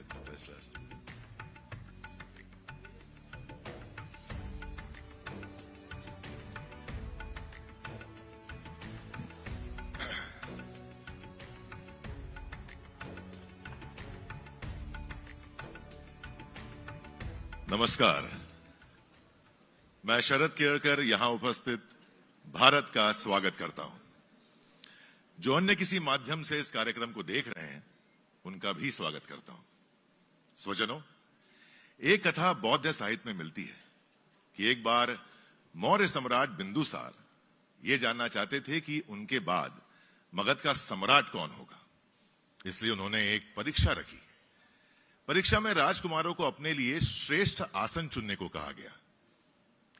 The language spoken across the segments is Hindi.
wrestlers. नमस्कार, मैं शरद केरकर यहां उपस्थित भारत का स्वागत करता हूं। जो अन्य किसी माध्यम से इस कार्यक्रम को देख रहे हैं उनका भी स्वागत करता हूं। स्वजनों, एक कथा बौद्ध साहित्य में मिलती है कि एक बार मौर्य सम्राट बिंदुसार ये जानना चाहते थे कि उनके बाद मगध का सम्राट कौन होगा। इसलिए उन्होंने एक परीक्षा रखी। परीक्षा में राजकुमारों को अपने लिए श्रेष्ठ आसन चुनने को कहा गया।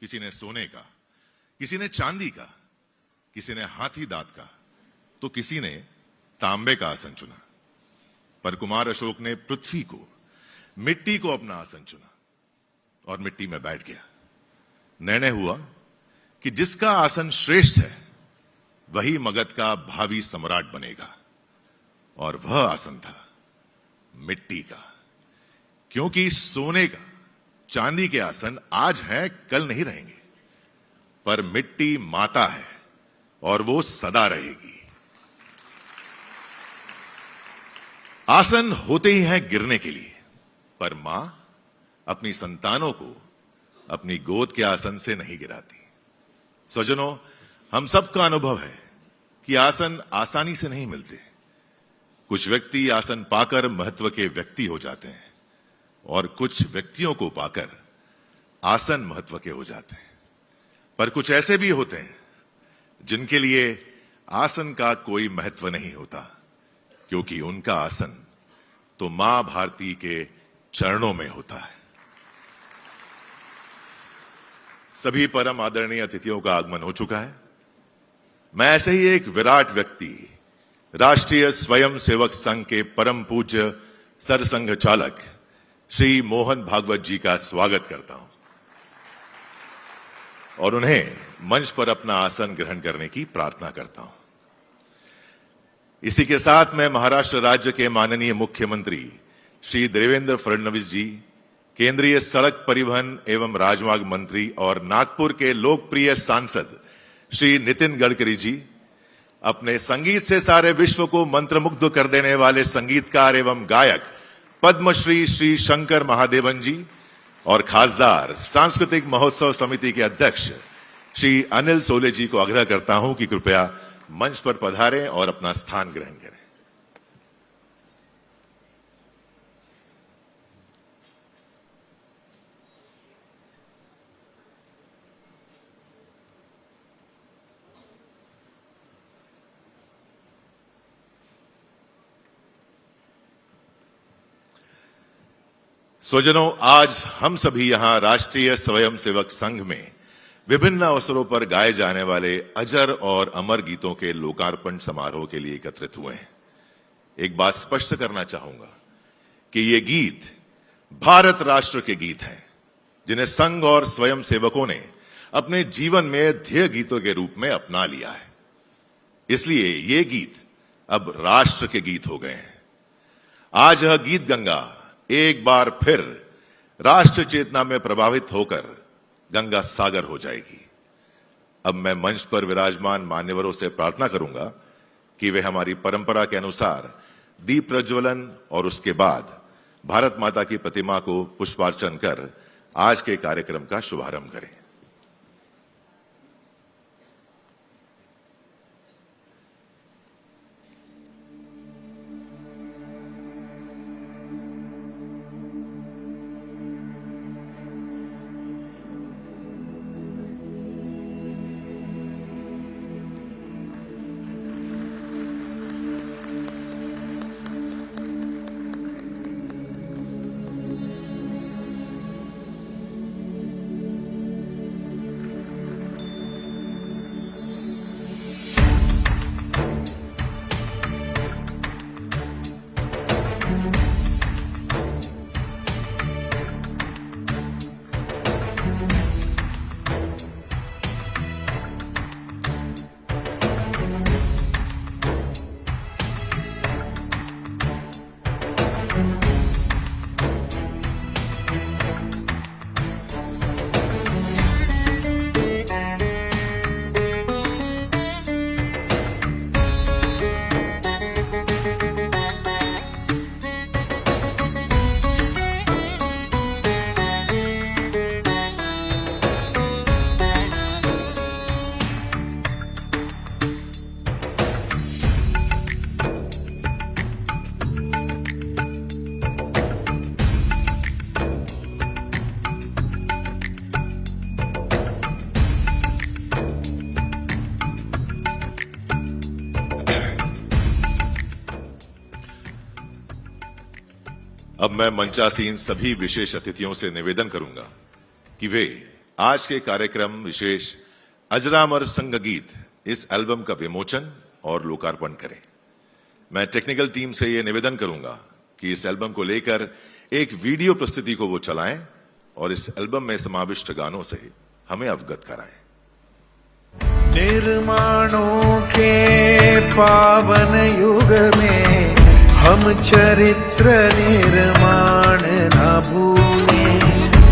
किसी ने सोने का, किसी ने चांदी का, किसी ने हाथी दांत का, तो किसी ने तांबे का आसन चुना। पर कुमार अशोक ने पृथ्वी को, मिट्टी को अपना आसन चुना और मिट्टी में बैठ गया। निर्णय हुआ कि जिसका आसन श्रेष्ठ है वही मगध का भावी सम्राट बनेगा। और वह आसन था मिट्टी का। क्योंकि सोने का, चांदी के आसन आज हैं, कल नहीं रहेंगे, पर मिट्टी माता है और वो सदा रहेगी। आसन होते ही हैं गिरने के लिए, पर मां अपनी संतानों को अपनी गोद के आसन से नहीं गिराती। स्वजनों, हम सबका अनुभव है कि आसन आसानी से नहीं मिलते। कुछ व्यक्ति आसन पाकर महत्व के व्यक्ति हो जाते हैं और कुछ व्यक्तियों को पाकर आसन महत्व के हो जाते हैं। पर कुछ ऐसे भी होते हैं जिनके लिए आसन का कोई महत्व नहीं होता, क्योंकि उनका आसन तो मां भारती के चरणों में होता है। सभी परम आदरणीय अतिथियों का आगमन हो चुका है। मैं ऐसे ही एक विराट व्यक्ति, राष्ट्रीय स्वयं सेवक संघ के परम पूज्य सरसंघ चालक श्री मोहन भागवत जी का स्वागत करता हूं और उन्हें मंच पर अपना आसन ग्रहण करने की प्रार्थना करता हूं। इसी के साथ मैं महाराष्ट्र राज्य के माननीय मुख्यमंत्री श्री देवेंद्र फडणवीस जी, केंद्रीय सड़क परिवहन एवं राजमार्ग मंत्री और नागपुर के लोकप्रिय सांसद श्री नितिन गडकरी जी, अपने संगीत से सारे विश्व को मंत्रमुग्ध कर देने वाले संगीतकार एवं गायक पद्मश्री श्री शंकर महादेवन जी और खासदार सांस्कृतिक महोत्सव समिति के अध्यक्ष श्री अनिल सोले जी को आग्रह करता हूं कि कृपया मंच पर पधारें और अपना स्थान ग्रहण करें। स्वजनों, आज हम सभी यहां राष्ट्रीय स्वयंसेवक संघ में विभिन्न अवसरों पर गाए जाने वाले अजर और अमर गीतों के लोकार्पण समारोह के लिए एकत्रित हुए हैं। एक बात स्पष्ट करना चाहूंगा कि ये गीत भारत राष्ट्र के गीत हैं, जिन्हें संघ और स्वयंसेवकों ने अपने जीवन में ध्येय गीतों के रूप में अपना लिया है। इसलिए ये गीत अब राष्ट्र के गीत हो गए हैं। आज यह गीत गंगा एक बार फिर राष्ट्र चेतना में प्रभावित होकर गंगा सागर हो जाएगी। अब मैं मंच पर विराजमान मान्यवरों से प्रार्थना करूंगा कि वे हमारी परंपरा के अनुसार दीप प्रज्वलन और उसके बाद भारत माता की प्रतिमा को पुष्पार्चन कर आज के कार्यक्रम का शुभारंभ करें। अब मैं मंचासीन सभी विशेष अतिथियों से निवेदन करूंगा कि वे आज के कार्यक्रम विशेष अजरामर संगगीत इस एल्बम का विमोचन और लोकार्पण करें। मैं टेक्निकल टीम से यह निवेदन करूंगा कि इस एल्बम को लेकर एक वीडियो प्रस्तुति को वो चलाएं और इस एल्बम में समाविष्ट गानों से हमें अवगत कराएं। निर्माणों के पावन युग में हम चरित्र निर्माण न भूलें,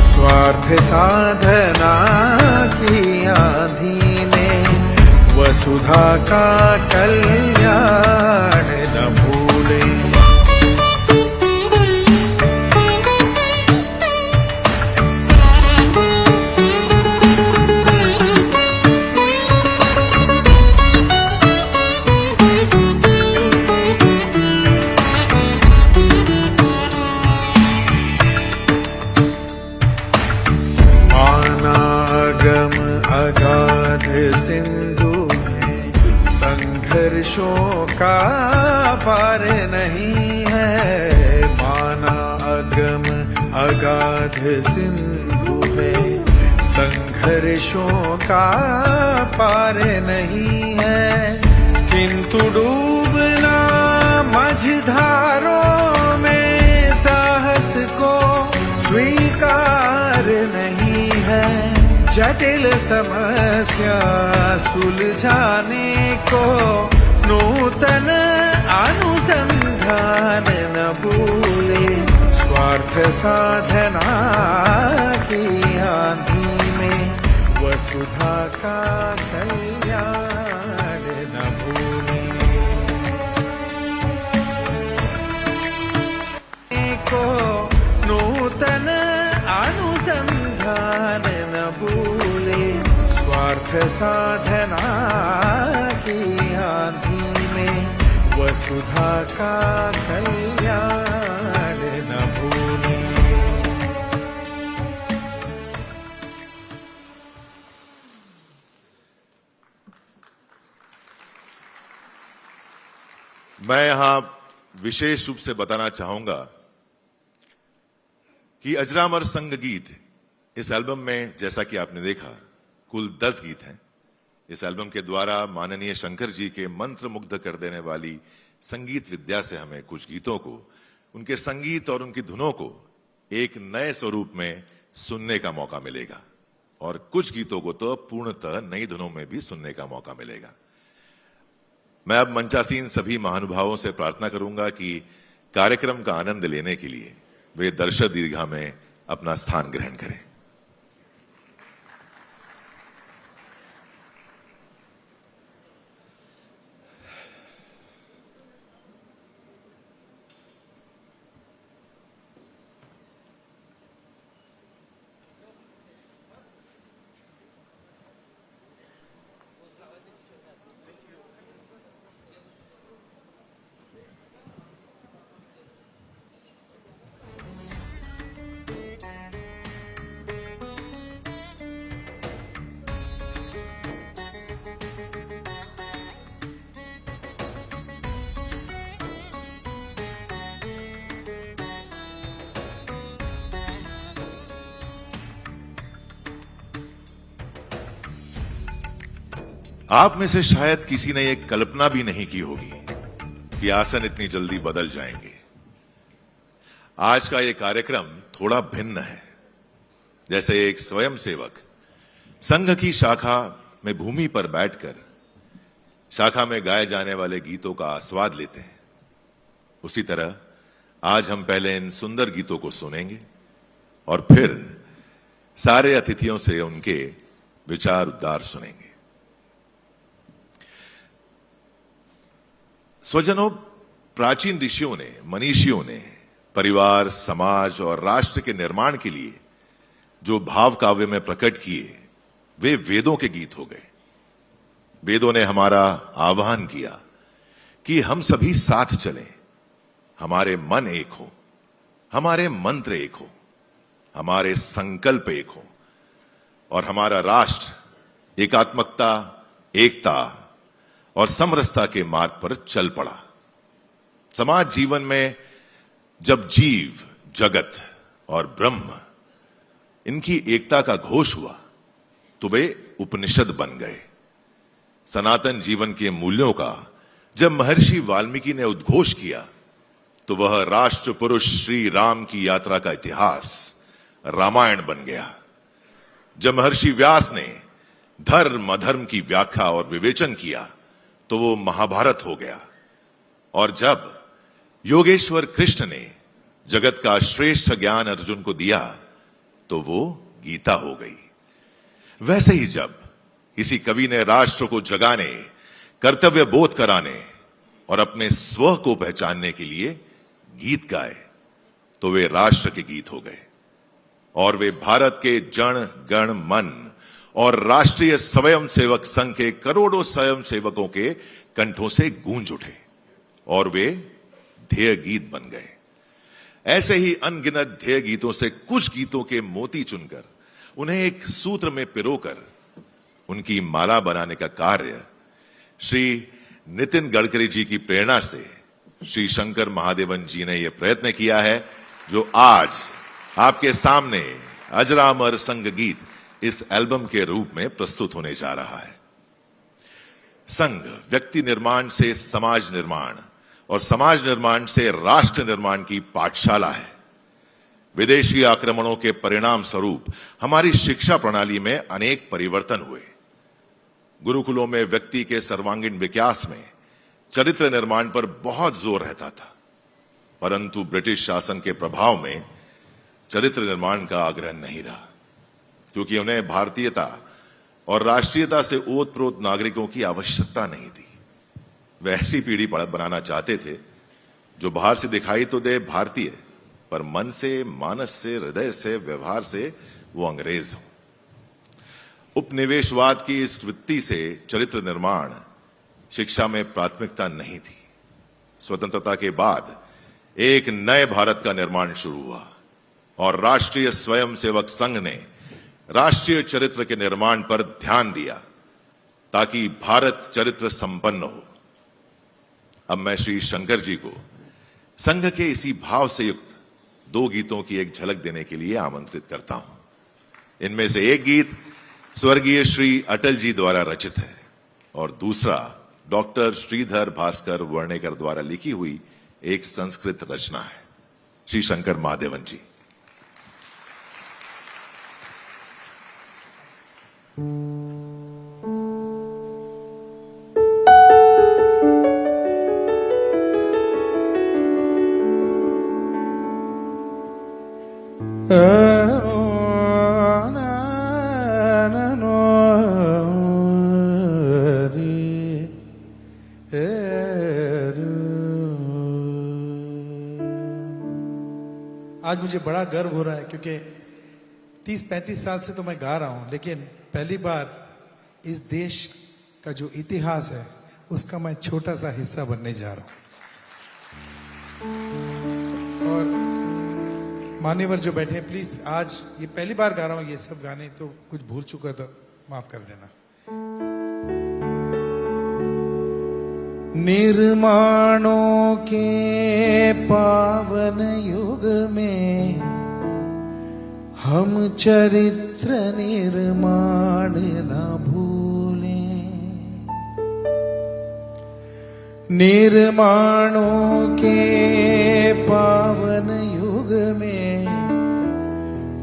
स्वार्थ साधना की आंधी में वसुधा का कल्याण न भूलें। अगाध सिंधु में संघर्षों का पार नहीं है, माना अगम अगाध सिंधु में संघर्षों का पार नहीं है, किंतु डूबना मझधारों में साहस को स्वीकार नहीं है, जटिल समस्या सुलझाने को नूतन अनुसंधान न भूले, स्वार्थ साधना की आंधी में वसुधा का कल्याण न भूले, को नूतन अनुसंधान न भूले, स्वार्थ साधना की आंधी में वसुधा का कल्याण न भूले। मैं यहां विशेष रूप से बताना चाहूंगा कि अजरामर संगगीत इस एल्बम में, जैसा कि आपने देखा, कुल 10 गीत हैं। इस एल्बम के द्वारा माननीय शंकर जी के मंत्र मुग्ध कर देने वाली संगीत विद्या से हमें कुछ गीतों को, उनके संगीत और उनकी धुनों को एक नए स्वरूप में सुनने का मौका मिलेगा और कुछ गीतों को तो पूर्णतः नई धुनों में भी सुनने का मौका मिलेगा। मैं अब मंचासीन सभी महानुभावों से प्रार्थना करूंगा कि कार्यक्रम का आनंद लेने के लिए वे दर्शक दीर्घा में अपना स्थान ग्रहण करें। आप में से शायद किसी ने यह कल्पना भी नहीं की होगी कि आसन इतनी जल्दी बदल जाएंगे। आज का यह कार्यक्रम थोड़ा भिन्न है। जैसे एक स्वयंसेवक संघ की शाखा में भूमि पर बैठकर शाखा में गाए जाने वाले गीतों का आस्वाद लेते हैं, उसी तरह आज हम पहले इन सुंदर गीतों को सुनेंगे और फिर सारे अतिथियों से उनके विचार उद्गार सुनेंगे। स्वजनों, प्राचीन ऋषियों ने, मनीषियों ने परिवार, समाज और राष्ट्र के निर्माण के लिए जो भाव काव्य में प्रकट किए, वे वेदों के गीत हो गए। वेदों ने हमारा आह्वान किया कि हम सभी साथ चलें, हमारे मन एक हो, हमारे मंत्र एक हो, हमारे संकल्प एक हो और हमारा राष्ट्र एकात्मकता, एकता और समरसता के मार्ग पर चल पड़ा। समाज जीवन में जब जीव जगत और ब्रह्म इनकी एकता का घोष हुआ तो वे उपनिषद बन गए। सनातन जीवन के मूल्यों का जब महर्षि वाल्मीकि ने उद्घोष किया तो वह राष्ट्र पुरुष श्री राम की यात्रा का इतिहास रामायण बन गया। जब महर्षि व्यास ने धर्म अधर्म की व्याख्या और विवेचन किया तो वो महाभारत हो गया। और जब योगेश्वर कृष्ण ने जगत का श्रेष्ठ ज्ञान अर्जुन को दिया तो वो गीता हो गई। वैसे ही जब किसी कवि ने राष्ट्र को जगाने, कर्तव्य बोध कराने और अपने स्व को पहचानने के लिए गीत गाए तो वे राष्ट्र के गीत हो गए और वे भारत के जन गण मन और राष्ट्रीय स्वयंसेवक संघ के करोड़ों स्वयंसेवकों के कंठों से गूंज उठे और वे ध्येय गीत बन गए। ऐसे ही अनगिनत ध्येय गीतों से कुछ गीतों के मोती चुनकर उन्हें एक सूत्र में पिरोकर उनकी माला बनाने का कार्य श्री नितिन गडकरी जी की प्रेरणा से श्री शंकर महादेवन जी ने यह प्रयत्न किया है, जो आज आपके सामने अजरामर संघ गीत इस एल्बम के रूप में प्रस्तुत होने जा रहा है। संघ व्यक्ति निर्माण से समाज निर्माण और समाज निर्माण से राष्ट्र निर्माण की पाठशाला है। विदेशी आक्रमणों के परिणाम स्वरूप हमारी शिक्षा प्रणाली में अनेक परिवर्तन हुए। गुरुकुलों में व्यक्ति के सर्वांगीण विकास में चरित्र निर्माण पर बहुत जोर रहता था, परंतु ब्रिटिश शासन के प्रभाव में चरित्र निर्माण का आग्रह नहीं रहा, क्योंकि उन्हें भारतीयता और राष्ट्रीयता से ओतप्रोत नागरिकों की आवश्यकता नहीं थी। वे ऐसी पीढ़ी बनाना चाहते थे जो बाहर से दिखाई तो दे भारतीय, पर मन से, मानस से, हृदय से, व्यवहार से वो अंग्रेज हो। उपनिवेशवाद की इस वृत्ति से चरित्र निर्माण शिक्षा में प्राथमिकता नहीं थी। स्वतंत्रता के बाद एक नए भारत का निर्माण शुरू हुआ और राष्ट्रीय स्वयंसेवक संघ ने राष्ट्रीय चरित्र के निर्माण पर ध्यान दिया ताकि भारत चरित्र संपन्न हो। अब मैं श्री शंकर जी को संघ के इसी भाव से युक्त दो गीतों की एक झलक देने के लिए आमंत्रित करता हूं। इनमें से एक गीत स्वर्गीय श्री अटल जी द्वारा रचित है और दूसरा डॉक्टर श्रीधर भास्कर वर्णेकर द्वारा लिखी हुई एक संस्कृत रचना है। श्री शंकर महादेवन जी। आज मुझे बड़ा गर्व हो रहा है क्योंकि 30-35 साल से तो मैं गा रहा हूं, लेकिन पहली बार इस देश का जो इतिहास है उसका मैं छोटा सा हिस्सा बनने जा रहा हूं। और मान्यवर जो बैठे हैं, प्लीज आज ये पहली बार गा रहा हूं ये सब गाने, तो कुछ भूल चुका तो माफ कर देना। निर्माणों के पावन युग में हम चरित्र निर्माण न भूलें। निर्माणों के पावन युग में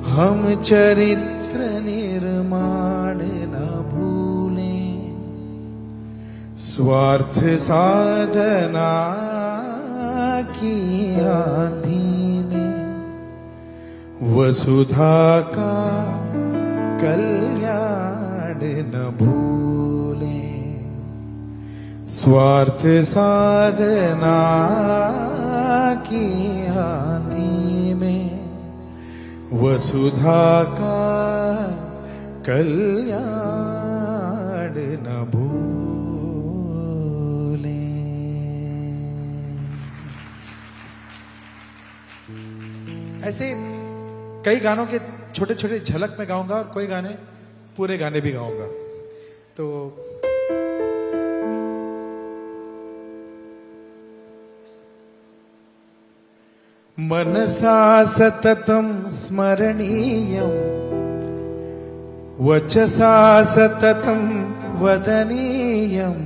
हम चरित्र निर्माण न भूलें। स्वार्थ साधना की आंधी में वसुधा का कल्याण न भूलें। स्वार्थ साधना की आंधी में वसुधा का कल्याण न भूलें। ऐसे कई गानों के छोटे छोटे झलक में गाऊंगा और कोई गाने पूरे गाने भी गाऊंगा। तो मनसा सततं स्मरणीयम् वचसा सततं वदनीयम्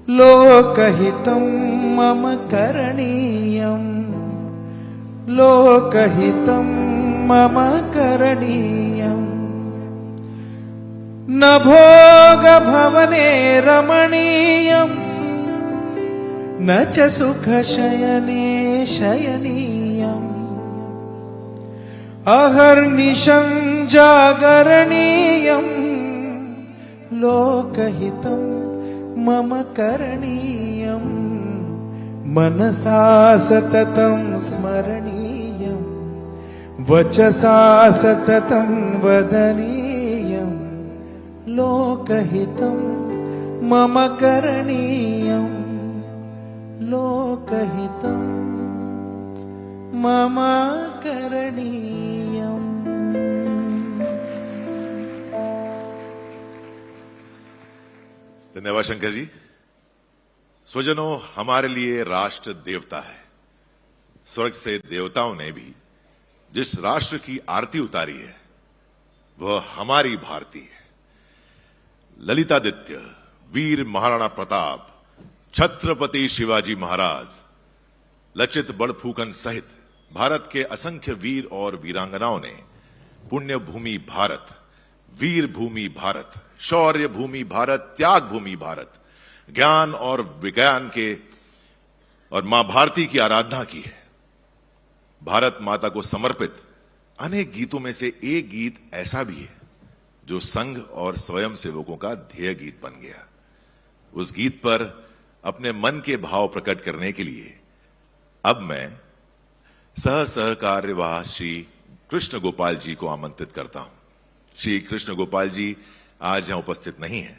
लोकहितं मम करणीयम् लोकहितं मम करणीयम् न भोगभवने रमणीयम् न च सुखशयने शयनीयम् अहर्निशं जागरणीयम् लोकहितं मम करणीयम् मनसा सततं स्मरणीयम् वचसा सततं वदनीयम् लोकहितं मम करणीयम् लोकहितं मम करणीयम्। धन्यवाद शंकर जी। स्वजनों, हमारे लिए राष्ट्र देवता है। स्वर्ग से देवताओं ने भी जिस राष्ट्र की आरती उतारी है वह हमारी भारती है। ललितादित्य, वीर महाराणा प्रताप, छत्रपति शिवाजी महाराज, लचित बड़फूकन सहित भारत के असंख्य वीर और वीरांगनाओं ने पुण्य भूमि भारत, वीर भूमि भारत, शौर्य भूमि भारत, त्याग भूमि भारत, ज्ञान और विज्ञान के और मां भारती की आराधना की है। भारत माता को समर्पित अनेक गीतों में से एक गीत ऐसा भी है जो संघ और स्वयं सेवकों का ध्येय गीत बन गया। उस गीत पर अपने मन के भाव प्रकट करने के लिए अब मैं सह सहकार्यवाह श्री कृष्ण गोपाल जी को आमंत्रित करता हूं। श्री कृष्ण गोपाल जी आज यहां उपस्थित नहीं है,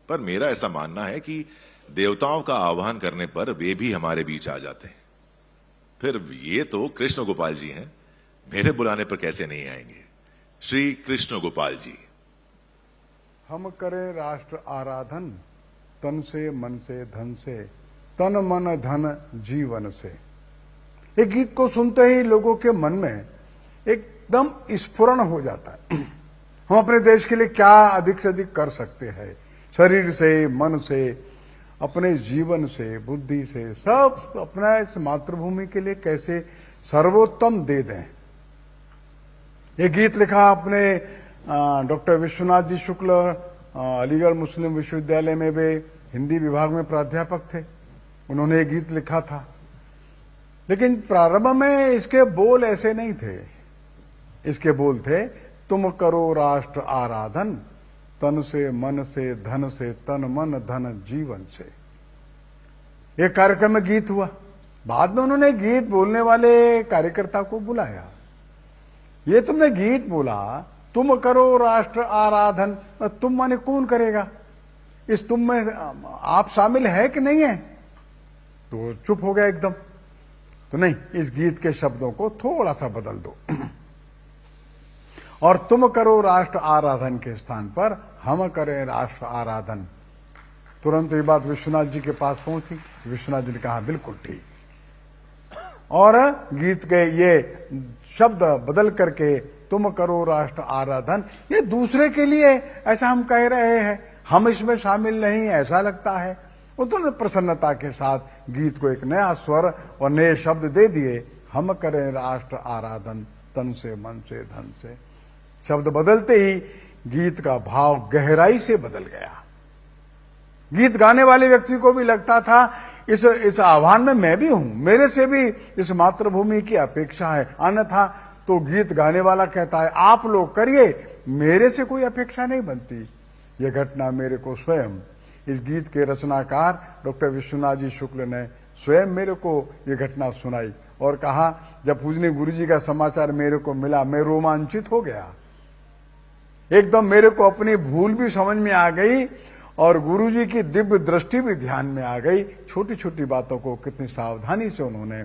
पर मेरा ऐसा मानना है कि देवताओं का आह्वान करने पर वे भी हमारे बीच आ जाते हैं। फिर ये तो कृष्ण गोपाल जी हैं, मेरे बुलाने पर कैसे नहीं आएंगे। श्री कृष्ण गोपाल जी। हम करें राष्ट्र आराधन, तन से मन से धन से, तन मन धन जीवन से। ये गीत को सुनते ही लोगों के मन में एकदम स्फुरण हो जाता है। हम अपने देश के लिए क्या अधिक से अधिक कर सकते हैं, शरीर से, मन से, अपने जीवन से, बुद्धि से, सब अपना इस मातृभूमि के लिए कैसे सर्वोत्तम दे दें। ये गीत लिखा अपने डॉक्टर विश्वनाथ जी शुक्ल, अलीगढ़ मुस्लिम विश्वविद्यालय में वे हिंदी विभाग में प्राध्यापक थे। उन्होंने ये गीत लिखा था, लेकिन प्रारंभ में इसके बोल ऐसे नहीं थे। इसके बोल थे, तुम करो राष्ट्र आराधन, तन से, मन से, धन से, तन मन धन जीवन से। एक कार्यक्रम में गीत हुआ, बाद में उन्होंने गीत बोलने वाले कार्यकर्ता को बुलाया। ये तुमने गीत बोला, तुम करो राष्ट्र आराधन, तुम माने कौन करेगा? इस तुम में आप शामिल है कि नहीं है? तो चुप हो गया एकदम। तो नहीं, इस गीत के शब्दों को थोड़ा सा बदल दो और तुम करो राष्ट्र आराधन के स्थान पर हम करें राष्ट्र आराधन। तुरंत ये बात विश्वनाथ जी के पास पहुंची। विश्वनाथ जी ने कहा बिल्कुल ठीक, और गीत के ये शब्द बदल करके तुम करो राष्ट्र आराधन, ये दूसरे के लिए ऐसा हम कह रहे हैं, हम इसमें शामिल नहीं, ऐसा लगता है। उन्होंने प्रसन्नता के साथ गीत को एक नया स्वर और नए शब्द दे दिए, हम करें राष्ट्र आराधन, तन से, मन से, धन से। शब्द बदलते ही गीत का भाव गहराई से बदल गया। गीत गाने वाले व्यक्ति को भी लगता था इस आह्वान में मैं भी हूं, मेरे से भी इस मातृभूमि की अपेक्षा है। अन्यथा तो गीत गाने वाला कहता है आप लोग करिए, मेरे से कोई अपेक्षा नहीं बनती। यह घटना मेरे को स्वयं, इस गीत के रचनाकार डॉक्टर विश्वनाथ जी शुक्ल ने स्वयं मेरे को यह घटना सुनाई और कहा, जब पूजनीय गुरु जी का समाचार मेरे को मिला, मैं रोमांचित हो गया। एकदम मेरे को अपनी भूल भी समझ में आ गई और गुरुजी की दिव्य दृष्टि भी ध्यान में आ गई। छोटी छोटी बातों को कितनी सावधानी से उन्होंने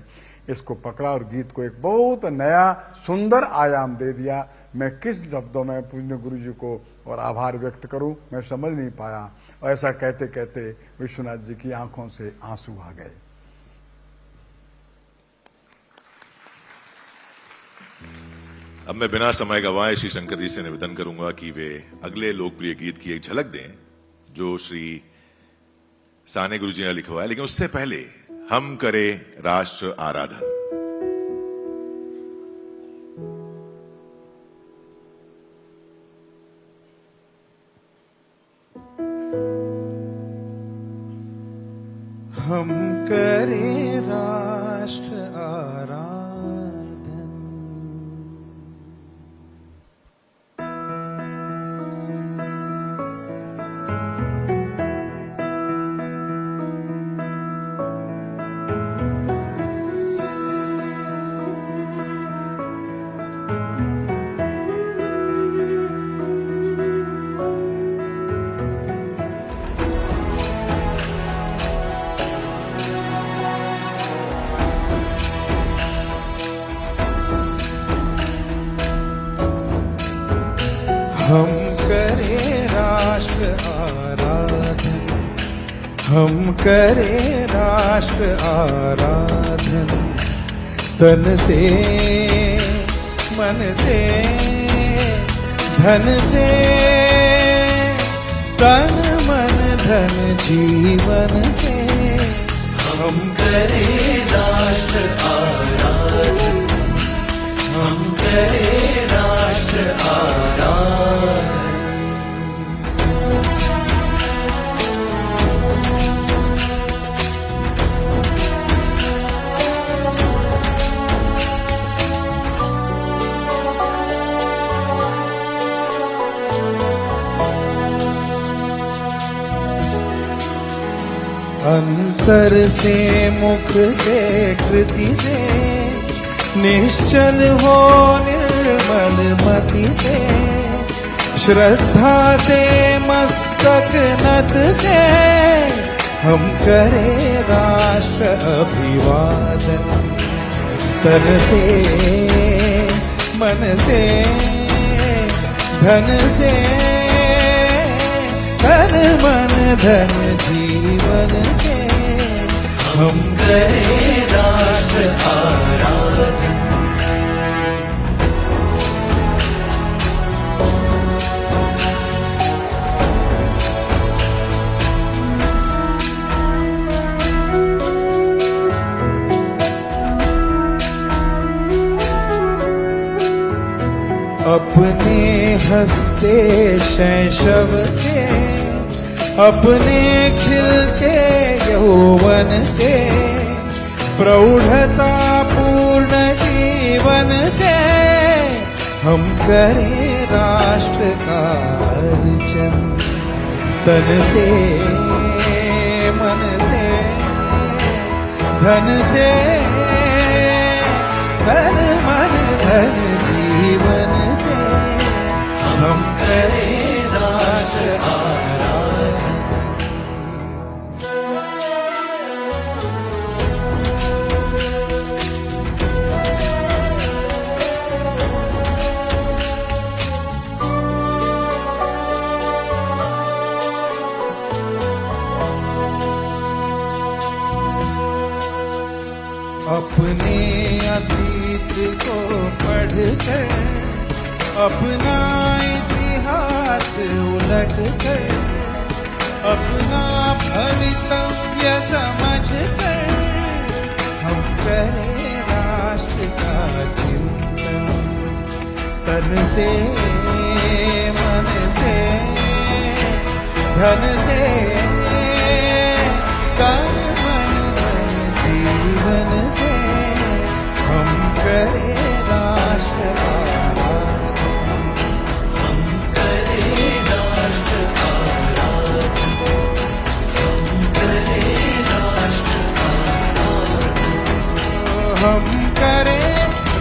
इसको पकड़ा और गीत को एक बहुत नया सुंदर आयाम दे दिया। मैं किस शब्दों में पूज्य गुरुजी को और आभार व्यक्त करूं, मैं समझ नहीं पाया। और ऐसा कहते कहते विश्वनाथ जी की आंखों से आंसू आ गए। अब मैं बिना समय गवाए श्री शंकर जी से निवेदन करूंगा कि वे अगले लोकप्रिय गीत की एक झलक दें जो श्री साने गुरुजी ने लिखवाया। लेकिन उससे पहले हम करें राष्ट्र आराधन। हम करें राष्ट्र आराधन। हम करें राष्ट्र आराधन, हम करें राष्ट्र आराधन। तन से मन से धन से, तन मन धन जीवन से। हम करें राष्ट्र आराधन, हम करें राष्ट्र आराधन। अंतर से मुख से कृति से, निश्चल हो निर्मल मति से। श्रद्धा से मस्तक नत से, हम करें राष्ट्र अभिवादन। तन से मन से धन से, तन मन धन जीवन से। हम करें राष्ट्र आराधन। अपने हंसते शैशव से, अपने खिलते यौवन से। प्रौढ़ता पूर्ण जीवन से, हम करें राष्ट्र का अर्चन। तन से मन से धन से, तन मन धन जीवन से। हम करें राष्ट्र आराधन। अपने अतीत को पढ़कर, अपना इतिहास उलट कर, अपना भवितव्य समझ कर। हम करें राष्ट्र का चिंतन। तन से मन से धन से, तन मन धन जीवन से। हम करें राष्ट्र आराधन, हम करें राष्ट्र आराधन, हम करें राष्ट्र आराधन, हम करें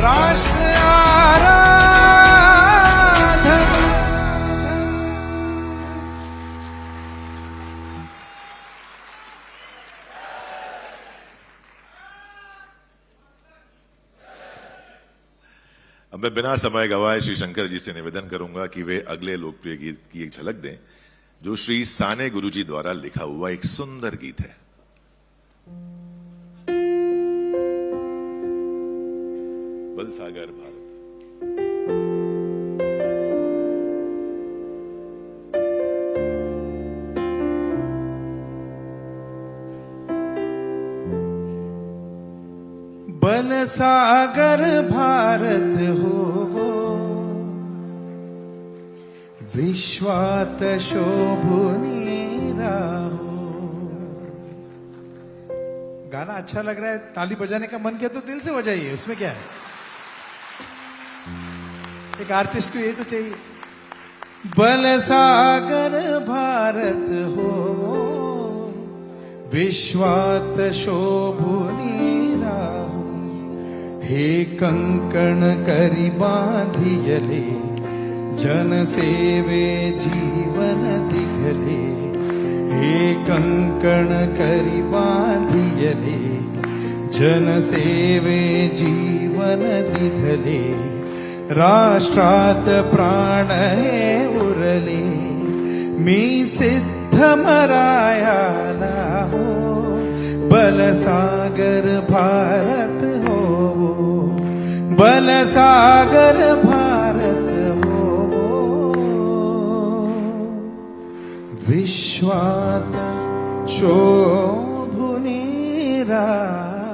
राष्ट्र आराधन। अब मैं बिना समय गवाए श्री शंकर जी से निवेदन करूंगा कि वे अगले लोकप्रिय गीत की एक झलक दें जो श्री साने गुरुजी द्वारा लिखा हुआ एक सुंदर गीत है। बलसागर भारत। बल सागर भारत हो वो, विश्वात शोभुनी राहो। गाना अच्छा लग रहा है, ताली बजाने का मन किया तो दिल से बजाइए, उसमें क्या है। एक आर्टिस्ट को ये तो चाहिए। बल सागर भारत हो, विश्वात शोभुनी राहो। हे कंकण करी बांधियले, जन सेवे जीवन दिघले। हे कंकण करी बांधियले, जन सेवे जीवन दिघले। राष्ट्रात प्राण हे उरले, मी सिद्ध मरायाला हो। बल सागर भारत हो, बल सागर भारत हो। विश्वात शोभुनी राहो।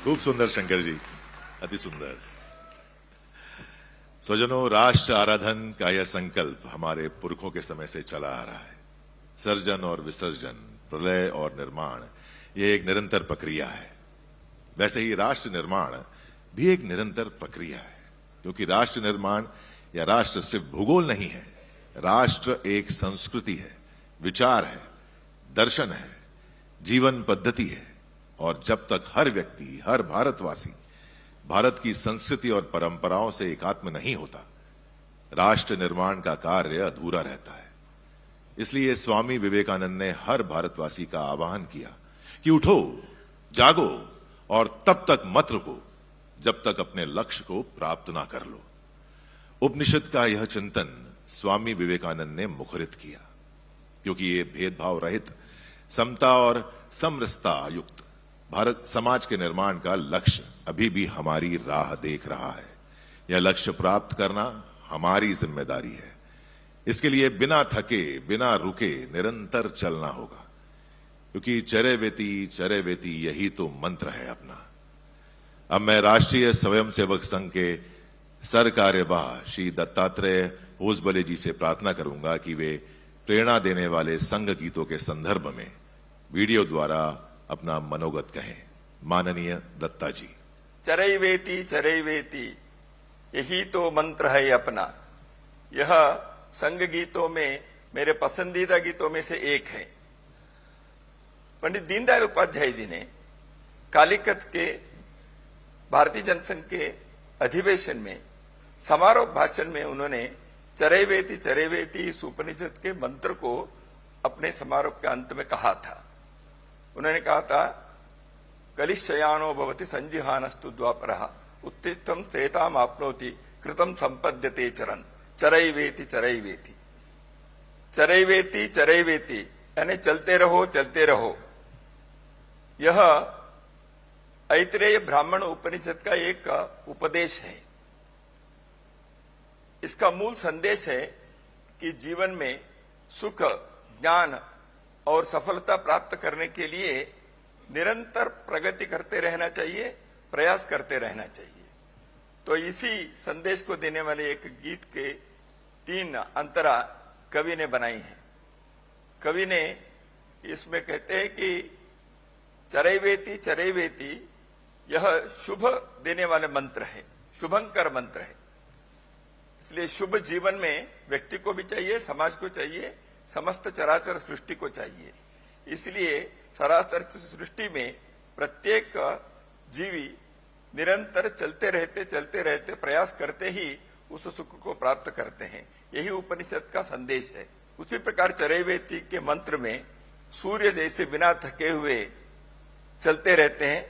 खूब सुंदर शंकर जी, अति सुंदर। स्वजनों, राष्ट्र आराधन का यह संकल्प हमारे पुरखों के समय से चला आ रहा है। सर्जन और विसर्जन, प्रलय और निर्माण, यह एक निरंतर प्रक्रिया है। वैसे ही राष्ट्र निर्माण भी एक निरंतर प्रक्रिया है, क्योंकि राष्ट्र निर्माण या राष्ट्र सिर्फ भूगोल नहीं है। राष्ट्र एक संस्कृति है, विचार है, दर्शन है, जीवन पद्धति है। और जब तक हर व्यक्ति, हर भारतवासी भारत की संस्कृति और परंपराओं से एकात्म नहीं होता, राष्ट्र निर्माण का कार्य अधूरा रहता है। इसलिए स्वामी विवेकानंद ने हर भारतवासी का आह्वान किया कि उठो, जागो और तब तक मत रुको जब तक अपने लक्ष्य को प्राप्त ना कर लो। उपनिषद का यह चिंतन स्वामी विवेकानंद ने मुखरित किया, क्योंकि ये भेदभाव रहित, समता और समरसता युक्त भारत समाज के निर्माण का लक्ष्य अभी भी हमारी राह देख रहा है। यह लक्ष्य प्राप्त करना हमारी जिम्मेदारी है। इसके लिए बिना थके, बिना रुके निरंतर चलना होगा, क्योंकि चरे वेती यही तो मंत्र है अपना। अब मैं राष्ट्रीय स्वयंसेवक संघ के सर कार्यवाह श्री दत्तात्रेय होसबले जी से प्रार्थना करूंगा कि वे प्रेरणा देने वाले संघ गीतों के संदर्भ में वीडियो द्वारा अपना मनोगत कहें। माननीय दत्ता जी। चरैवेति यही तो मंत्र है अपना। यह संघ गीतों में मेरे पसंदीदा गीतों में से एक है। पंडित दीनदयाल उपाध्याय जी ने कालीकत के भारतीय जनसंघ के अधिवेशन में समारोह भाषण में उन्होंने चरैवेति इस उपनिषद के मंत्र को अपने समारोह के अंत में कहा था। उन्होंने कहा था, कलिशयानो भवति संजिहानस्तु द्वापरः, उत्तिष्ठं श्वेताम आपनोति, कृतं संपद्यते चरन्। चरैवेति यानी चलते रहो, चलते रहो। यह ऐत्रेय ब्राह्मण उपनिषद का एक उपदेश है। इसका मूल संदेश है कि जीवन में सुख, ज्ञान और सफलता प्राप्त करने के लिए निरंतर प्रगति करते रहना चाहिए, प्रयास करते रहना चाहिए। तो इसी संदेश को देने वाले एक गीत के 3 अंतरा कवि ने बनाई है। कवि ने इसमें कहते हैं कि चरैवेति यह शुभ देने वाले मंत्र है, शुभंकर मंत्र है। इसलिए शुभ जीवन में व्यक्ति को भी चाहिए, समाज को चाहिए, समस्त चराचर सृष्टि को चाहिए। इसलिए चराचर सृष्टि में प्रत्येक जीवी निरंतर चलते रहते प्रयास करते ही उस सुख को प्राप्त करते हैं। यही उपनिषद का संदेश है। उसी प्रकार चरैवेति के मंत्र में सूर्य जैसे बिना थके हुए चलते रहते हैं,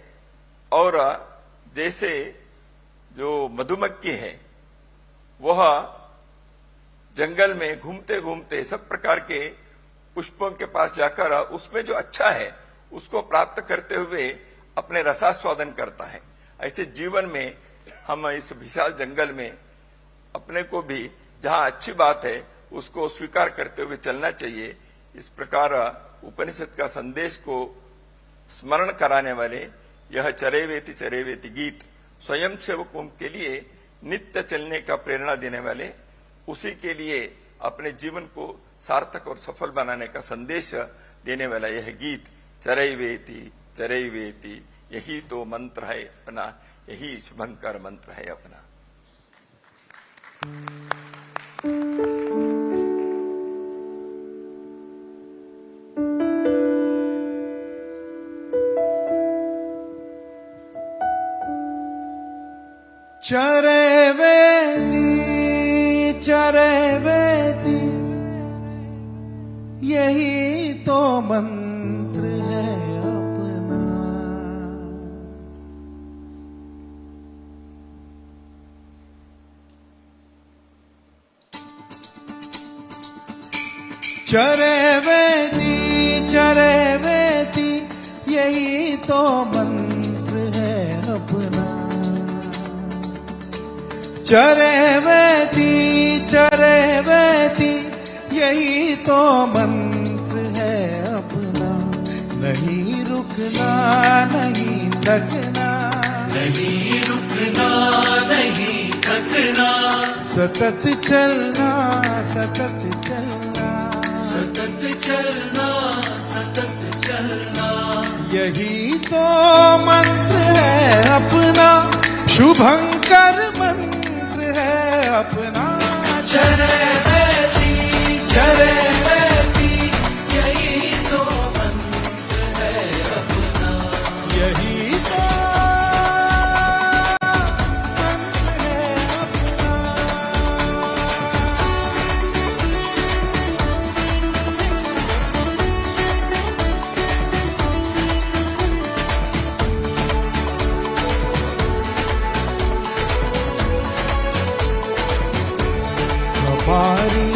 और जैसे जो मधुमक्खी है वह जंगल में घूमते घूमते सब प्रकार के पुष्पों के पास जाकर उसमें जो अच्छा है उसको प्राप्त करते हुए अपने रसास्वादन करता है, ऐसे जीवन में हम इस विशाल जंगल में अपने को भी जहां अच्छी बात है उसको स्वीकार करते हुए चलना चाहिए। इस प्रकार उपनिषद का संदेश को स्मरण कराने वाले यह चरैवेति गीत स्वयं सेवकों के लिए नित्य चलने का प्रेरणा देने वाले, उसी के लिए अपने जीवन को सार्थक और सफल बनाने का संदेश देने वाला यह गीत चरैवेति चरैवेति, यही तो मंत्र है अपना, यही शुभंकर मंत्र है अपना। चरैवेति यही तो मंत्र है अपना। चरैवेति यही तो मंत्र है अपना। चरैवेति यही तो मंत्र है अपना। नहीं रुकना नहीं थकना, नहीं रुकना नहीं थकना, सतत चलना सतत चलना, सतत चलना सतत चलना, यही तो मंत्र है अपना। शुभंकर मंत्र है अपना। चरैवेति यही तो मंत्र है अपना, यही तो मंत्र है अपना। हमारी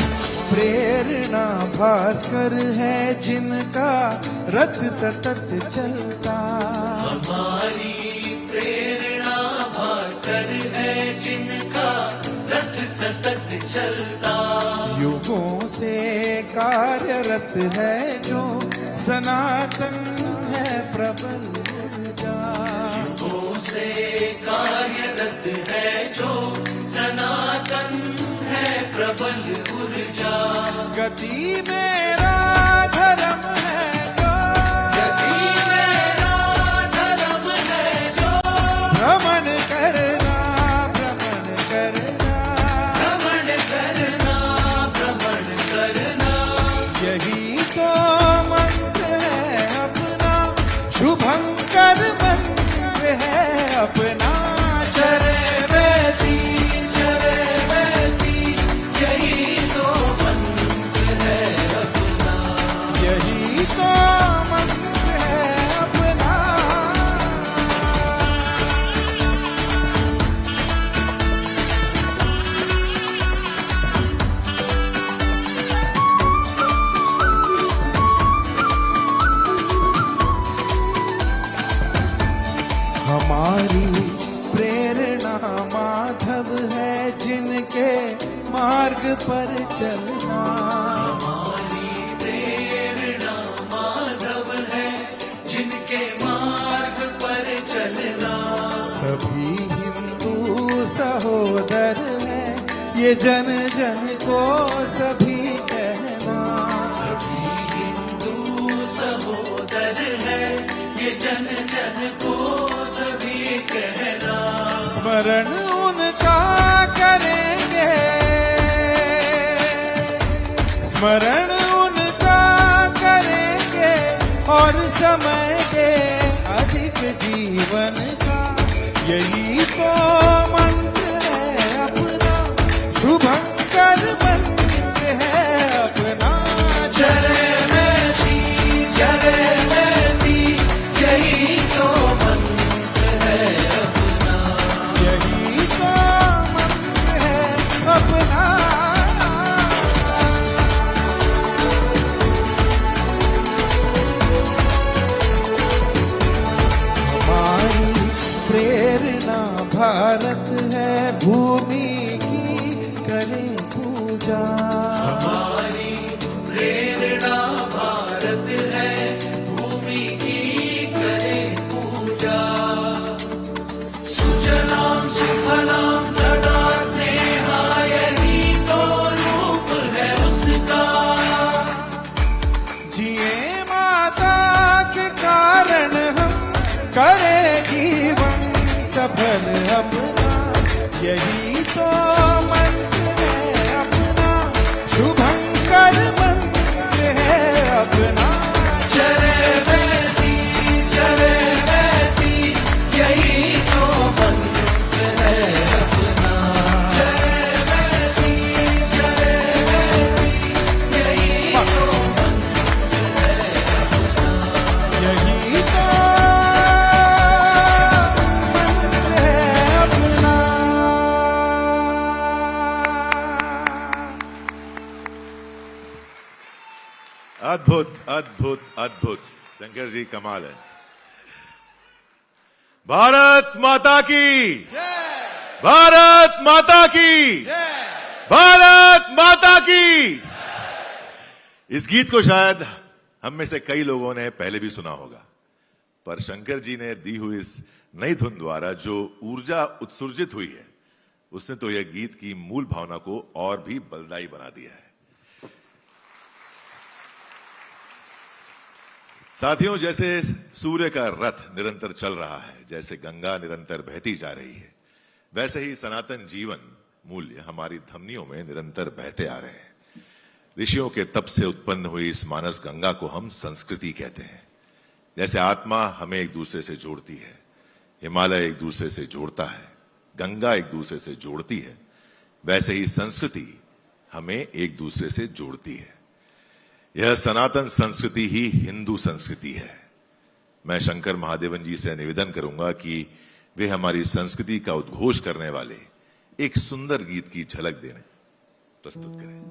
प्रेरणा भास्कर है जिनका रथ सतत चलता। हमारी प्रेरणा भास्कर है जिनका रथ सतत चलता। युगों से कार्यरत है जो सनातन है प्रबल ऊर्जा। युगों से कार्यरत है जो सनातन है प्रबल ऊर्जा। गति मेरा धर्म है जो, गति मेरा धर्म है जो, भ्रमण करना भ्रमण करना, भ्रमण करना भ्रमण करना, यही तो मंत्र है अपना। शुभंकर मंत्र है अपना। चरैवेति यही तो मंत्र है अपना, यही तो मंत्र है अपना। हमारी प्रेरणा माधव है जिनके मार्ग पर चलना। हमारी प्रेरणा माधव है जिनके मार्ग पर चलना। सभी हिंदू सहोदर हैं ये जन जन को सभी कहना। सभी हिंदू सहोदर है ये जन जन को सभी कहना। स्मरण उनका करेंगे, स्मरण उनका करेंगे और समय के अधिक जीवन का। यही तो मंत्र है अपना। शुभंकर मंत्र है अपना। चरैवेति यही तो मंत्र है अपना, यही तो मंत्र है अपना। हमारी प्रेरणा भारत है भूमि की करें पूजा। हमारी प्रेरणा भारत है यही तो मंत्र है अपना, शुभंकर मंत्र है अपना। चले बैठी यही तो मंत्र है अपना। चले बैठी यही तो मंत्र है अपना। यही तो मंत्र है अपना। अद्भुत अद्भुत अद्भुत। शंकर जी कमाल है। भारत माता की, भारत माता की, भारत माता की। इस गीत को शायद हम में से कई लोगों ने पहले भी सुना होगा, पर शंकर जी ने दी हुई इस नई धुन द्वारा जो ऊर्जा उत्सर्जित हुई है, उसने तो यह गीत की मूल भावना को और भी बलदायी बना दिया है। साथियों, जैसे सूर्य का रथ निरंतर चल रहा है, जैसे गंगा निरंतर बहती जा रही है, वैसे ही सनातन जीवन मूल्य हमारी धमनियों में निरंतर बहते आ रहे हैं। ऋषियों के तप से उत्पन्न हुई इस मानस गंगा को हम संस्कृति कहते हैं। जैसे आत्मा हमें एक दूसरे से जोड़ती है, हिमालय एक दूसरे से जोड़ता है, गंगा एक दूसरे से जोड़ती है, वैसे ही संस्कृति हमें एक दूसरे से जोड़ती है। यह सनातन संस्कृति ही हिंदू संस्कृति है। मैं शंकर महादेवन जी से निवेदन करूंगा कि वे हमारी संस्कृति का उद्घोष करने वाले एक सुंदर गीत की झलक देने प्रस्तुत करें।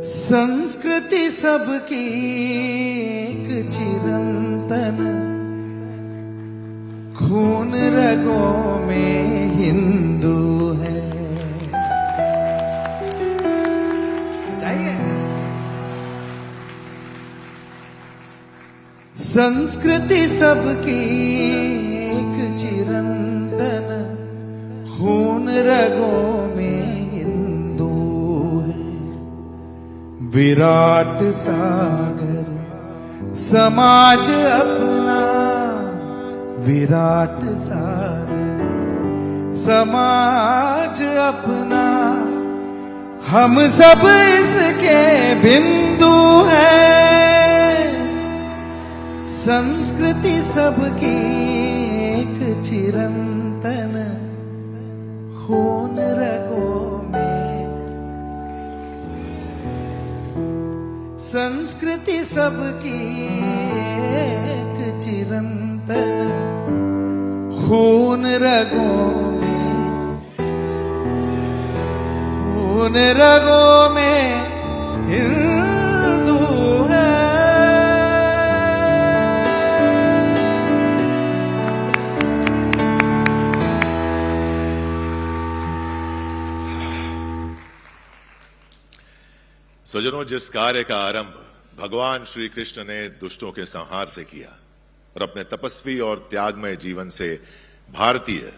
संस्कृति सबकी एक चिरंतन, खून रगों में हिंदू है। जाइए। संस्कृति सबकी एक चिरंतन, खून रगों में हिंदू है। विराट सागर समाज अपना, विराट सागर समाज अपना, हम सब इसके बिंदु हैं। संस्कृति सबकी एक चिरंतन, खून रगों में। संस्कृति सबकी एक चिरंतन, खून रगों में, खून रगों में हिंदू है। सज्जनों, जिस कार्य का आरंभ भगवान श्री कृष्ण ने दुष्टों के संहार से किया और अपने तपस्वी और त्यागमय जीवन से भारतीय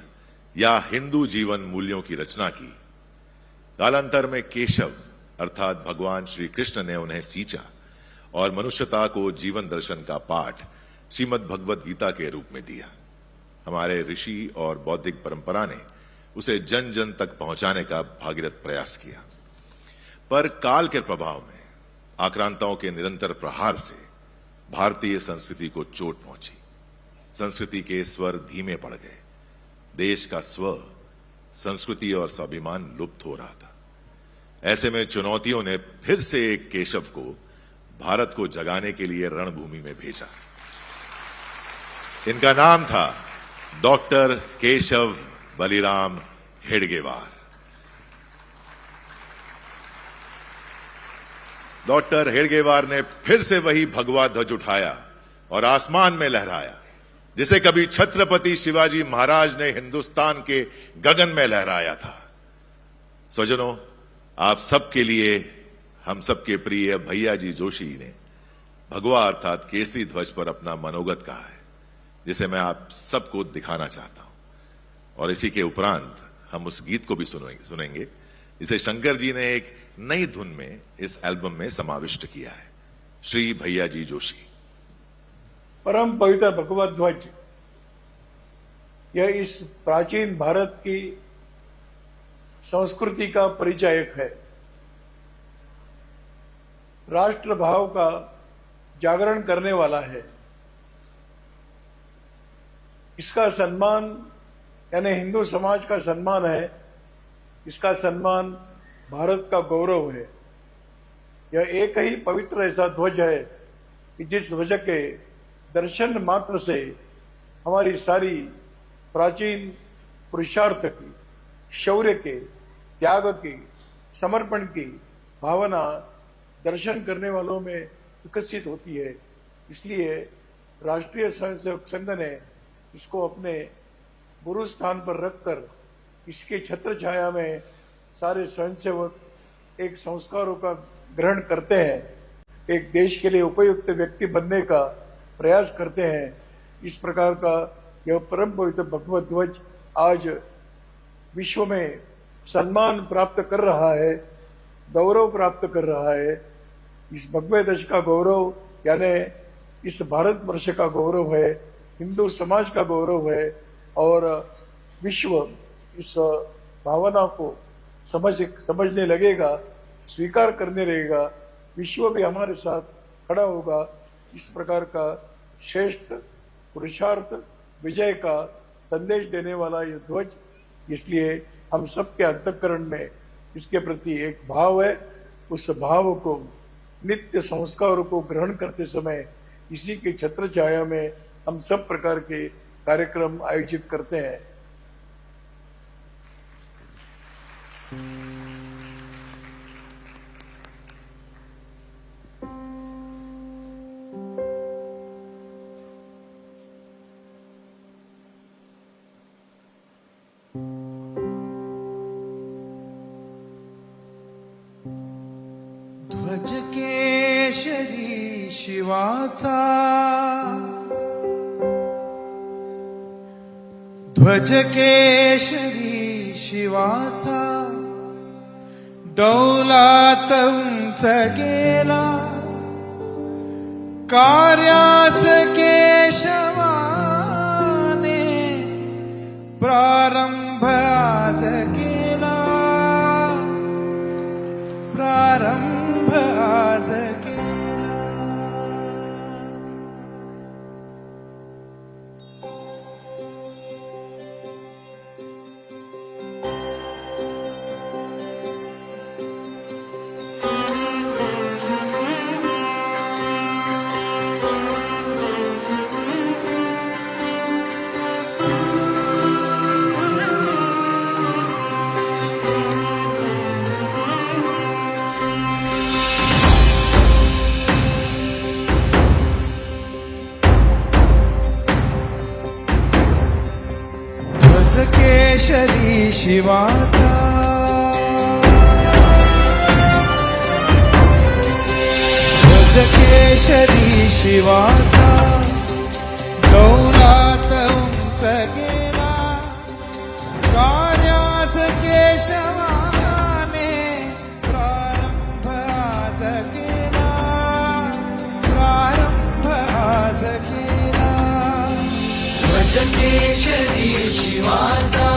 या हिंदू जीवन मूल्यों की रचना की, कालांतर में केशव अर्थात भगवान श्री कृष्ण ने उन्हें सींचा और मनुष्यता को जीवन दर्शन का पाठ श्रीमद् भगवद गीता के रूप में दिया। हमारे ऋषि और बौद्धिक परंपरा ने उसे जन जन तक पहुंचाने का भागीरथ प्रयास किया, पर काल के प्रभाव में आक्रांताओं के निरंतर प्रहार से भारतीय संस्कृति को चोट पहुंची। संस्कृति के स्वर धीमे पड़ गए। देश का स्व, संस्कृति और स्वाभिमान लुप्त हो रहा था। ऐसे में चुनौतियों ने फिर से एक केशव को भारत को जगाने के लिए रणभूमि में भेजा। इनका नाम था डॉक्टर केशव बलिराम हेडगेवार। डॉक्टर हेडगेवार ने फिर से वही भगवा ध्वज उठाया और आसमान में लहराया, जिसे कभी छत्रपति शिवाजी महाराज ने हिंदुस्तान के गगन में लहराया था। स्वजनों, आप सबके लिए हम सबके प्रिय भैया जी जोशी ने भगवा अर्थात केसरी ध्वज पर अपना मनोगत कहा है। जिसे मैं आप सबको दिखाना चाहता हूं। और इसी के उपरांत हम उस गीत को भी सुनेंगे जिसे शंकर जी ने एक नई धुन में इस एल्बम में समाविष्ट किया है। श्री भैया जी जोशी। परम पवित्र भगवत ध्वज यह इस प्राचीन भारत की संस्कृति का परिचायक है। राष्ट्र भाव का जागरण करने वाला है। इसका सम्मान यानी हिंदू समाज का सम्मान है। इसका सम्मान भारत का गौरव है। यह एक ही पवित्र ऐसा ध्वज है कि जिस ध्वज के दर्शन मात्र से हमारी सारी प्राचीन पुरुषार्थ की, शौर्य के, त्याग की, समर्पण की भावना दर्शन करने वालों में विकसित होती है। इसलिए राष्ट्रीय स्वयंसेवक संघ ने इसको अपने गुरु स्थान पर रखकर इसके छत्र छाया में सारे स्वयंसेवक एक संस्कारों का ग्रहण करते हैं, एक देश के लिए उपयुक्त व्यक्ति बनने का प्रयास करते हैं। इस प्रकार का यह परम पवित्र भगवत ध्वज आज विश्व में सम्मान प्राप्त कर रहा है, गौरव प्राप्त कर रहा है। इस भगवत ध्वज का गौरव यानी इस भारतवर्ष का गौरव है, हिंदू समाज का गौरव है और विश्व इस भावना को समझने लगेगा, स्वीकार करने लगेगा। विश्व भी हमारे साथ खड़ा होगा। इस प्रकार का श्रेष्ठ पुरुषार्थ विजय का संदेश देने वाला यह ध्वज, इसलिए हम सबके अंतःकरण में इसके प्रति एक भाव है। उस भाव को नित्य संस्कारों को ग्रहण करते समय इसी के छत्र छाया में हम सब प्रकार के कार्यक्रम आयोजित करते हैं। ध्वज केशरी शिवाचा, ध्वज केशरी शिवाचा, डौलात उंच गेला कार्यास केशवाने, प्रारंभ आज केला, प्रारंभ आज केला। केशरी शिवाचा, ध्वज केशरी शिवाचा, डौलात उंच गेला कार्यास केशवाने, प्रारंभ आज केला, प्रारंभ आज केला। ध्वज केशरी शिवाचा,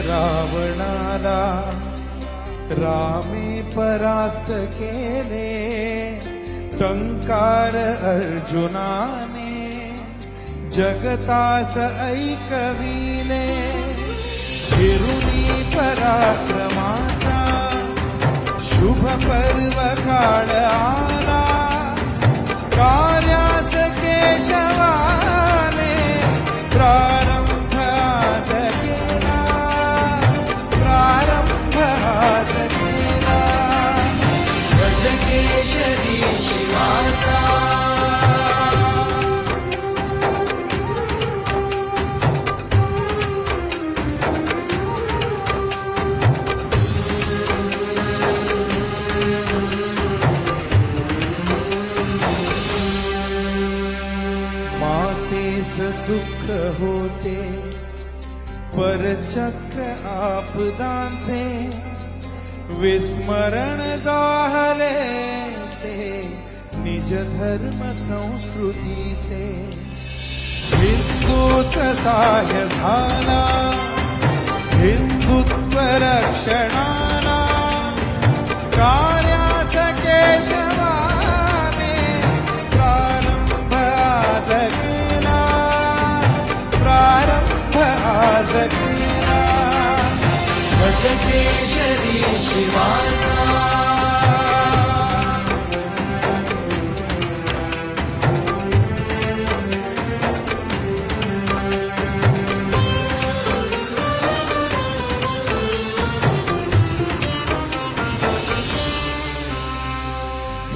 रावणाला रामे परास्त केले, टंकार अर्जुनाने जगतास ऐकविले, फिरुनी पराक्रमाचा शुभ पर्व काळ आला, कार्यास केशवाने, प्रारंभ आज केला, प्रारंभ आज केला। ध्वज केशरी शिवाचा, अनिस दुःख होते, पर चक्र आपदांचे विस्मरण जाहले ते निज धर्म संस्कृतीचे. हिंदूच सहाय्य झाला हिंदुत्व रक्षणाला, कार्यास केशवाने प्रारंभ आज केला, प्रारंभ आज केला. भज केशरी शिवाचा,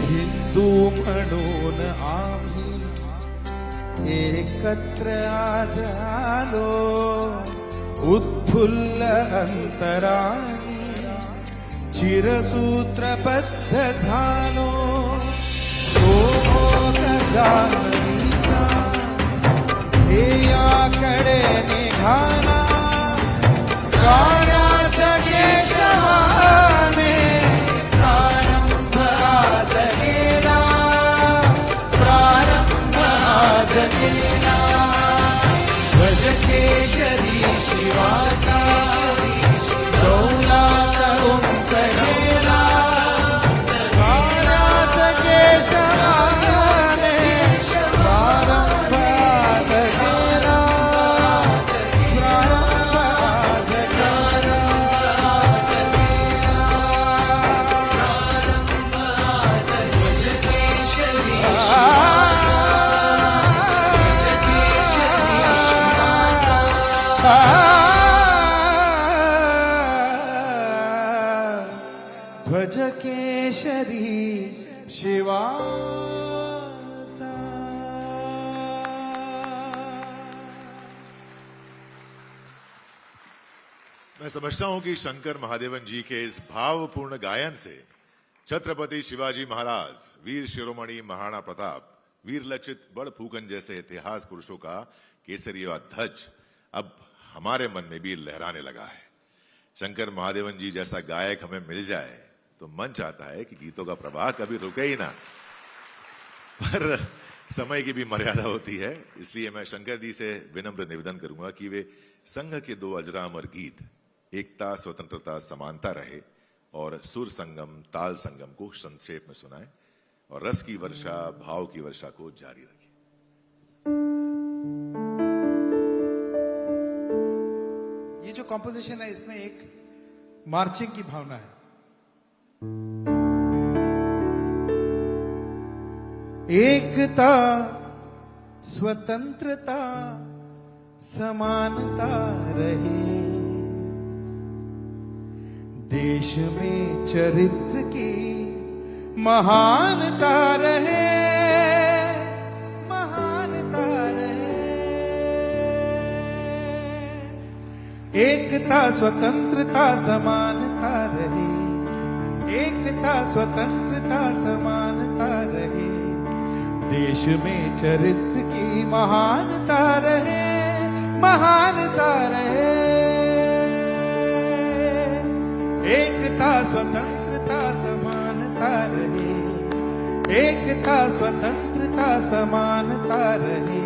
हिंदू म्हणून आम्ही एकत्र आज आलो, उत्फुल्ल अंतराने चिरसूत्रबद्ध झालो. जाणीचा ध्येयाकडे निघाला, कार्यास केशवाने प्रारंभ आज केला, प्रारंभ आज केला. भज केशरी शिवाचा, डौलात उंच गेला, कार्यास केशवाने प्रारंभ आज केला, प्रारंभ आज केला. भज केशरी भज केशरी शिवाचा. मैं समझता हूं कि शंकर महादेवन जी के इस भावपूर्ण गायन से छत्रपति शिवाजी महाराज, वीर शिरोमणि महाराणा प्रताप, वीर लचित बड़फूकन जैसे इतिहास पुरुषों का केसरी व ध्वज अब हमारे मन में भी लहराने लगा है. शंकर महादेवन जी जैसा गायक हमें मिल जाए तो मन चाहता है कि गीतों का प्रवाह कभी रुके ही ना, पर समय की भी मर्यादा होती है. इसलिए मैं शंकर जी से विनम्र निवेदन करूंगा कि वे संघ के दो अजरामर गीत एकता, स्वतंत्रता, समानता रहे और सुर संगम, ताल संगम को संक्षेप में सुनाएं और रस की वर्षा, भाव की वर्षा को जारी रखें. ये जो कॉम्पोजिशन है इसमें एक मार्चिंग की भावना है. एकता, स्वतंत्रता, समानता रहे, देश में चरित्र की महानता रहे, महानता रहे. एकता, स्वतंत्रता, समानता रहे, एकता, स्वतंत्रता, समानता रहे, देश में चरित्र की महानता रहे, महानता रहे. एकता, स्वतंत्रता, समानता रहे, एकता, स्वतंत्रता, समानता रहे,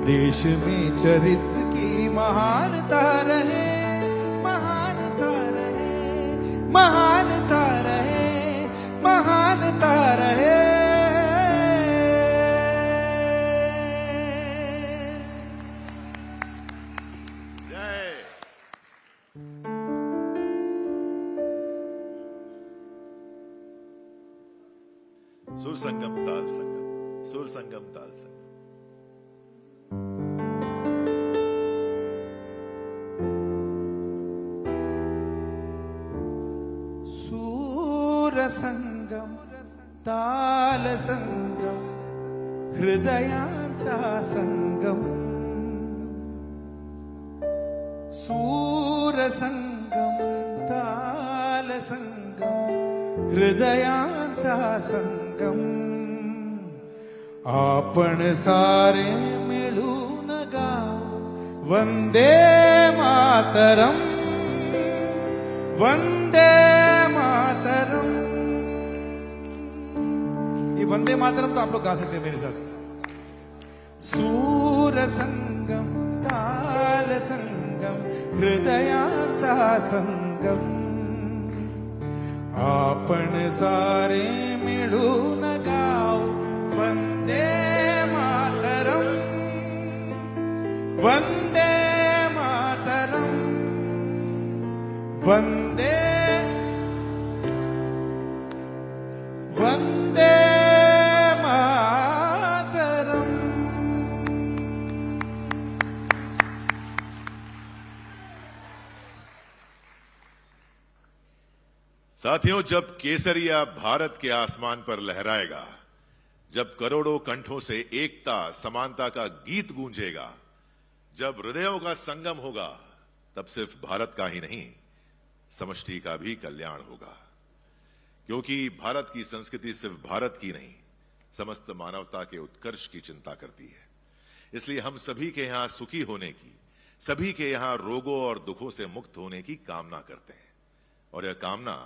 देश में चरित्र की महानता रहे, महानता रहे, महानता रहे, महानता रहे. सुर संगम, ताल संगम, सुर संगम, ताल संगम. सूर संगम, ताल संगम, हृदयांचा संगम. सूर संगम, ताल संगम, हृदयांचा संगम. आपण सारे मिळून वंदे मातरम, वंदे मातरम। ये वंदे मातरम तो आप लोग गा सकते हैं मेरे साथ। सूर संगम, ताल संगम, हृदयाचा संगम, आपण सारे मिळून गाऊ वंदे मातरम, वंदे मातरम, वंदे वंदे मातरम। साथियों, जब केसरिया भारत के आसमान पर लहराएगा, जब करोड़ों कंठों से एकता समानता का गीत गूंजेगा, जब हृदयों का संगम होगा, तब सिर्फ भारत का ही नहीं, समष्टि का भी कल्याण होगा। क्योंकि भारत की संस्कृति सिर्फ भारत की नहीं, समस्त मानवता के उत्कर्ष की चिंता करती है। इसलिए हम सभी के यहां सुखी होने की, सभी के यहां रोगों और दुखों से मुक्त होने की कामना करते हैं। और यह कामना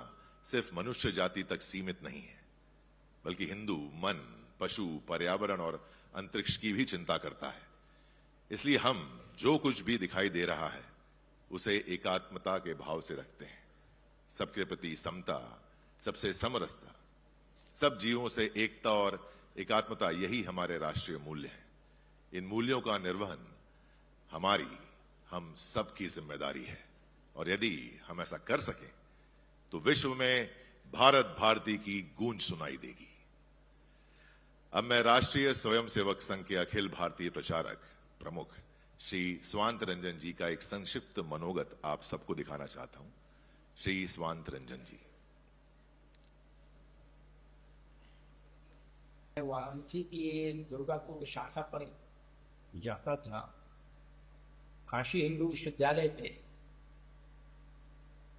सिर्फ मनुष्य जाति तक सीमित नहीं है, बल्कि हिंदू मन, पशु, पर्यावरण और अंतरिक्ष की भी चिंता करता है। इसलिए हम जो कुछ भी दिखाई दे रहा है उसे एकात्मता के भाव से रखते हैं। सबके प्रति समता, सबसे समरसता, सब जीवों से एकता और एकात्मता, यही हमारे राष्ट्रीय मूल्य हैं। इन मूल्यों का निर्वहन हमारी, हम सबकी जिम्मेदारी है। और यदि हम ऐसा कर सकें तो विश्व में भारत भारती की गूंज सुनाई देगी। अब मैं राष्ट्रीय स्वयंसेवक संघ के अखिल भारतीय प्रचारक प्रमुख श्री स्वांत रंजन जी का एक संक्षिप्त मनोगत आप सबको दिखाना चाहता हूं। श्री स्वांत रंजन जी। वाराणसी की दुर्गापुर शाखा पर जाता था। काशी हिंदू विश्वविद्यालय में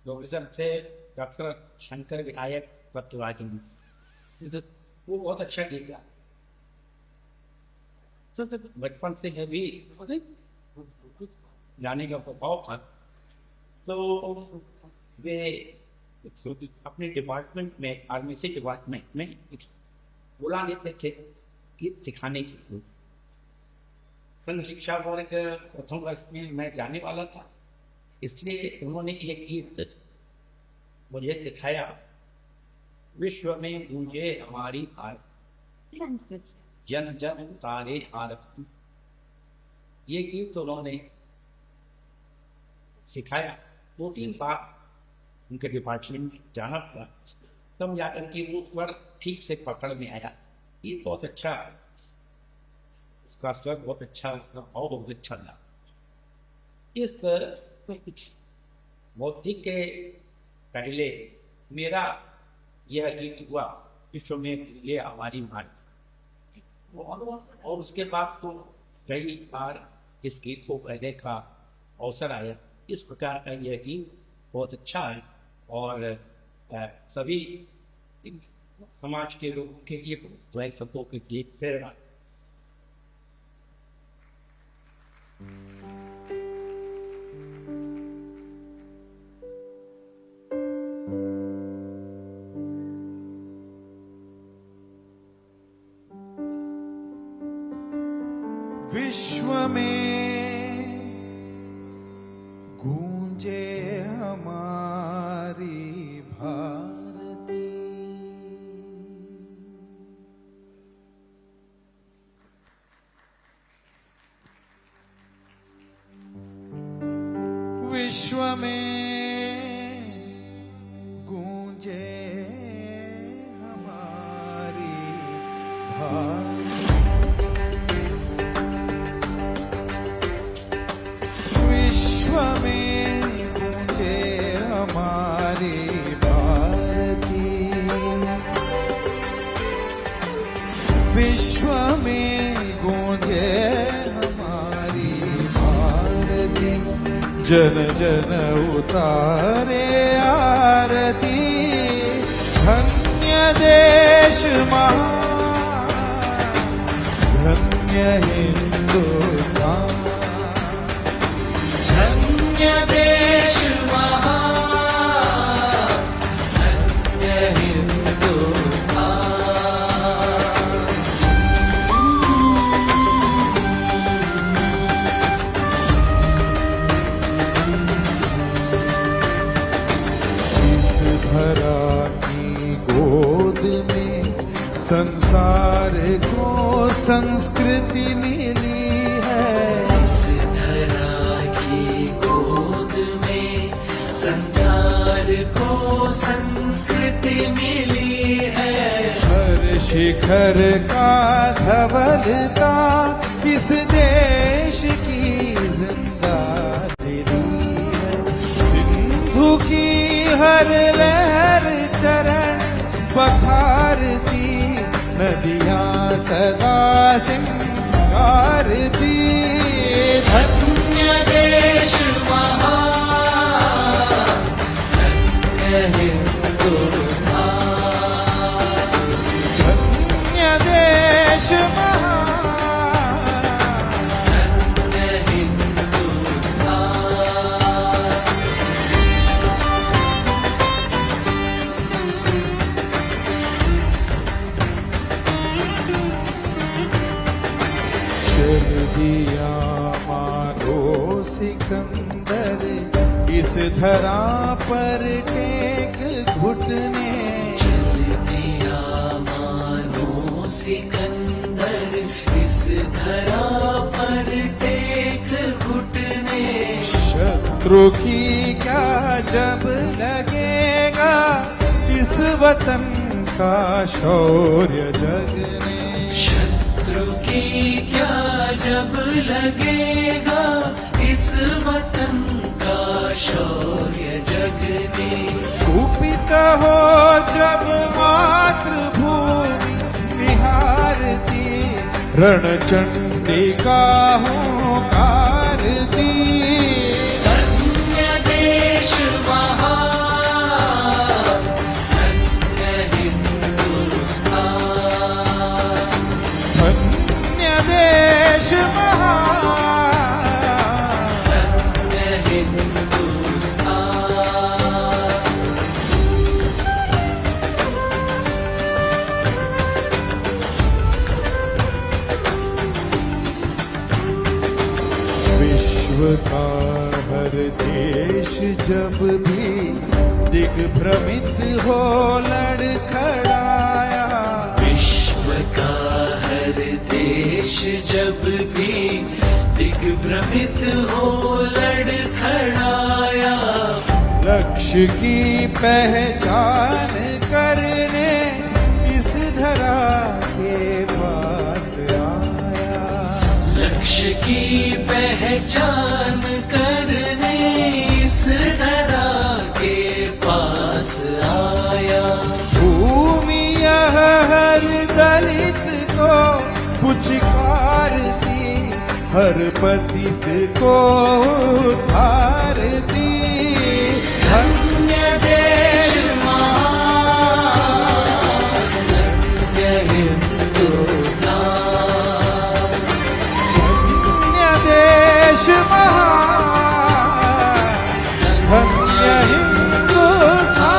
प्रोफेसर थे डॉक्टर शंकर विनायक पत्रवाजी, वो बहुत अच्छा लिखा। तो बचपन से है भी जाने का प्रभाव था। तो वे अपने डिपार्टमेंट में, फार्मेसी डिपार्टमेंट में बुला लेते थे गीत सिखाने के लिए। संघ शिक्षा वर्ग प्रथम वर्ष में मैं जाने वाला था, इसलिए उन्होंने ये गीत मुझे सिखाया। विश्व में गूंजे हमारी आरती, जन जन तारे आरती। ये गीत उन्होंने सिखाया। 2-3 बार उनके डिपार्टमेंट जाना पड़ा, तब जाकर के वो स्वर ठीक से पकड़ में आया। ये बहुत अच्छा, उसका स्वर बहुत अच्छा, उसका भाव बहुत अच्छा लगा। इस बौद्धिक के पहले मेरा यह गीत हुआ, विश्व में ये हमारी भारत। और उसके बाद तो कई बार इस गीत को पहले का अवसर आया। इस प्रकार का यह गीत बहुत अच्छा है और सभी समाज के लोगों के लिए शब्दों के गीत प्रेरणा। विश्व में गूंजे हमारी भारती, विश्व में गूंजे हमारी भारती, विश्व में गूंजे हमारी भारती, विश्व में गूंजे हमारी भारती। जन जन उतारे आरती, धन्य देश महान, धन्य हिंदुस्तान, संस्कृति मिली है। इस धरा की गोद में संसार को संस्कृति मिली है। हर शिखर का धवलता इस देश की जिंदा दिली है। सिंधु की हर लहर चरण पखारती, नदियां सदा सिंगारती। धन्य देश महान, धन्य हिंदुस्तान, धन्य देश महान, धन्य हिंदुस्तान। चल दिया मारो सिकंदर इस धरा पर टेक घुटने। चल दिया मानो सिकंदर इस धरा पर टेक घुटने। शत्रु की क्या जब लगेगा इस वतन का शौर्य जगने। शत्रु की क्या जब लगेगा इस वतन का शौर्य जगने। कुपित हो जब मातृभूमि निहारती, रणचंडिका हुंकारती। धन्य देश महान, धन्य हिंदुस्तान, धन्य देश महान, धन्य हिंदुस्तान। विश्व का हर देश जब भी दिग्भ्रमित हो लड़खड़ाया। विश्व का हर देश जब भी दिग्भ्रमित हो लड़खड़ाया। लक्ष्य की पहचान करने इस धरा के पास आया। लक्ष्य की पहचान करने इस धरा के पास आया। भूमि यह हर दलित को पुचकारती, हर पतित को उद्धारती। धन्य देश महान, धन्य हिंदुस्तान, धन्य देश महान, धन्य हिंदुस्तान।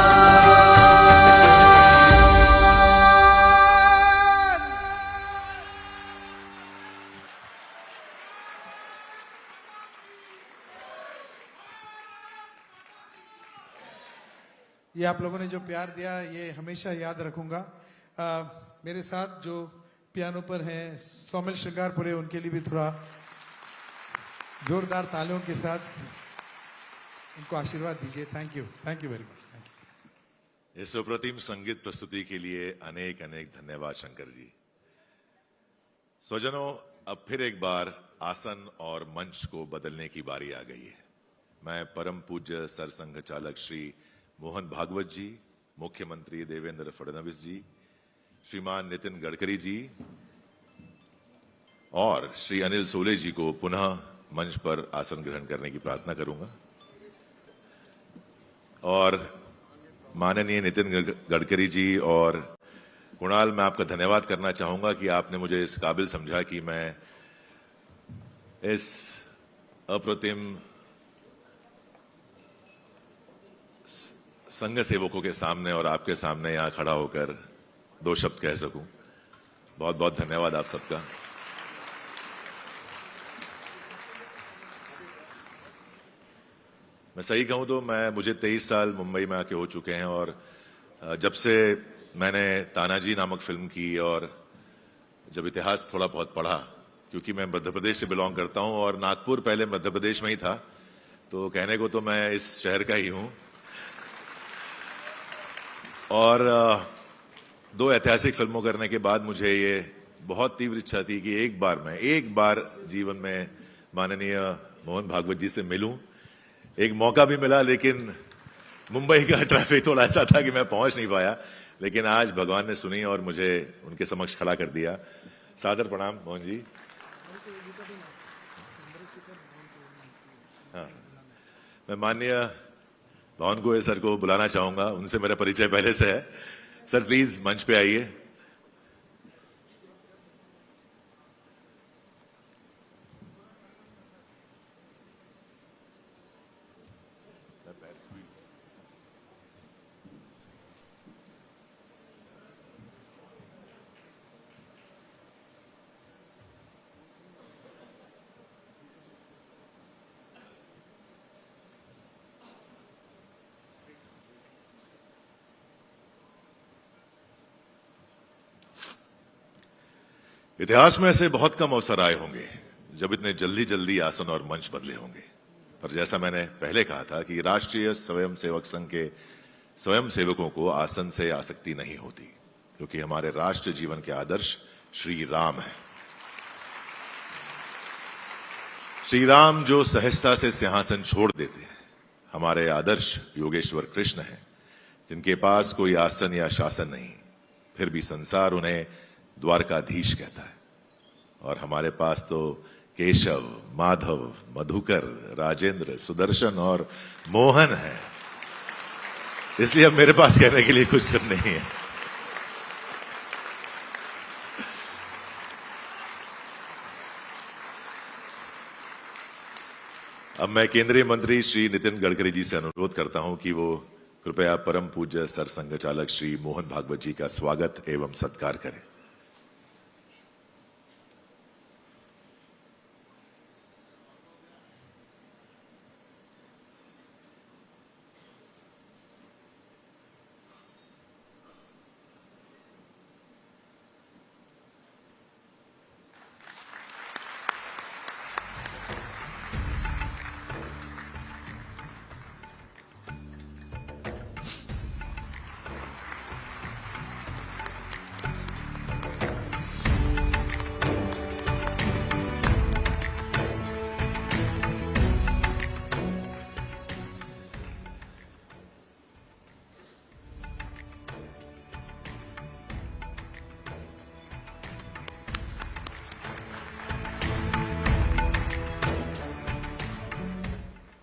ये आप लोगों ने जो प्यार दिया ये हमेशा याद रखूंगा। मेरे साथ जो पियानो पर हैं सौमिल श्रृंगारपुरे, उनके लिए भी थोड़ा जोरदार तालियों के साथ उनको आशीर्वाद दीजिए। Thank you very much. Thank you. इस अप्रतिम संगीत प्रस्तुति के लिए अनेक अनेक धन्यवाद शंकर जी। स्वजनों, अब फिर एक बार आसन और मंच को बदलने की बारी आ गई है। मैं परम पूज्य सरसंघ चालक श्री मोहन भागवत जी, मुख्यमंत्री देवेंद्र फडणवीस जी, श्रीमान नितिन गडकरी जी और श्री अनिल सोले जी को पुनः मंच पर आसन ग्रहण करने की प्रार्थना करूंगा। और माननीय नितिन गडकरी जी और कुणाल, मैं आपका धन्यवाद करना चाहूंगा कि आपने मुझे इस काबिल समझा कि मैं इस अप्रतिम संघ सेवकों के सामने और आपके सामने यहां खड़ा होकर दो शब्द कह सकूं। बहुत बहुत धन्यवाद आप सबका। मैं सही कहूं तो मुझे 23 साल मुंबई में आके हो चुके हैं और जब से मैंने तानाजी नामक फिल्म की और जब इतिहास थोड़ा बहुत पढ़ा क्योंकि मैं मध्य प्रदेश से बिलोंग करता हूं और नागपुर पहले मध्य प्रदेश में ही था, तो कहने को तो मैं इस शहर का ही हूं। और 2 ऐतिहासिक फिल्मों करने के बाद मुझे ये बहुत तीव्र इच्छा थी कि एक बार जीवन में माननीय मोहन भागवत जी से मिलूं। एक मौका भी मिला, लेकिन मुंबई का ट्रैफिक थोड़ा ऐसा था कि मैं पहुंच नहीं पाया, लेकिन आज भगवान ने सुनी और मुझे उनके समक्ष खड़ा कर दिया। सादर प्रणाम मोहन जी। हाँ, मैं माननीय भवन गोयल सर को बुलाना चाहूंगा, उनसे मेरा परिचय पहले से है। सर प्लीज मंच पे आइए। इतिहास में ऐसे बहुत कम अवसर आए होंगे जब इतने जल्दी आसन और मंच बदले होंगे, पर जैसा मैंने पहले कहा था कि राष्ट्रीय स्वयंसेवक संघ के स्वयंसेवकों को आसन से आसक्ति नहीं होती, क्योंकि हमारे राष्ट्र जीवन के आदर्श श्री राम हैं। श्री राम जो सहजता से सिंहासन छोड़ देते हैं, हमारे आदर्श योगेश्वर कृष्ण हैं, जिनके पास कोई आसन या शासन नहीं, फिर भी संसार उन्हें द्वारकाधीश कहता है। और हमारे पास तो केशव, माधव, मधुकर, राजेंद्र, सुदर्शन और मोहन है, इसलिए अब मेरे पास कहने के लिए कुछ शब्द नहीं है। अब मैं केंद्रीय मंत्री श्री नितिन गडकरी जी से अनुरोध करता हूं कि वो कृपया परम पूज्य सरसंघ चालक श्री मोहन भागवत जी का स्वागत एवं सत्कार करें।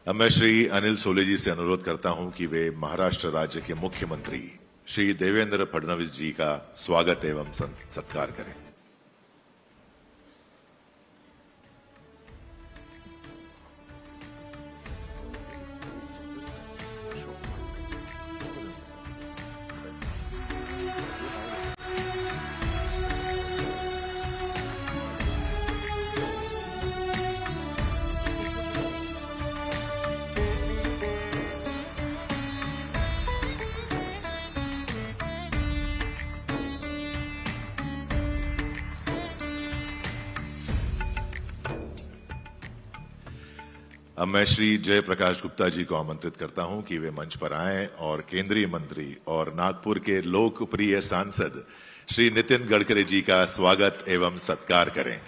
अब मैं श्री अनिल सोले जी से अनुरोध करता हूं कि वे महाराष्ट्र राज्य के मुख्यमंत्री श्री देवेंद्र फडणवीस जी का स्वागत एवं सत्कार करें। अब मैं श्री जयप्रकाश गुप्ता जी को आमंत्रित करता हूं कि वे मंच पर आएं और केंद्रीय मंत्री और नागपुर के लोकप्रिय सांसद श्री नितिन गडकरी जी का स्वागत एवं सत्कार करें।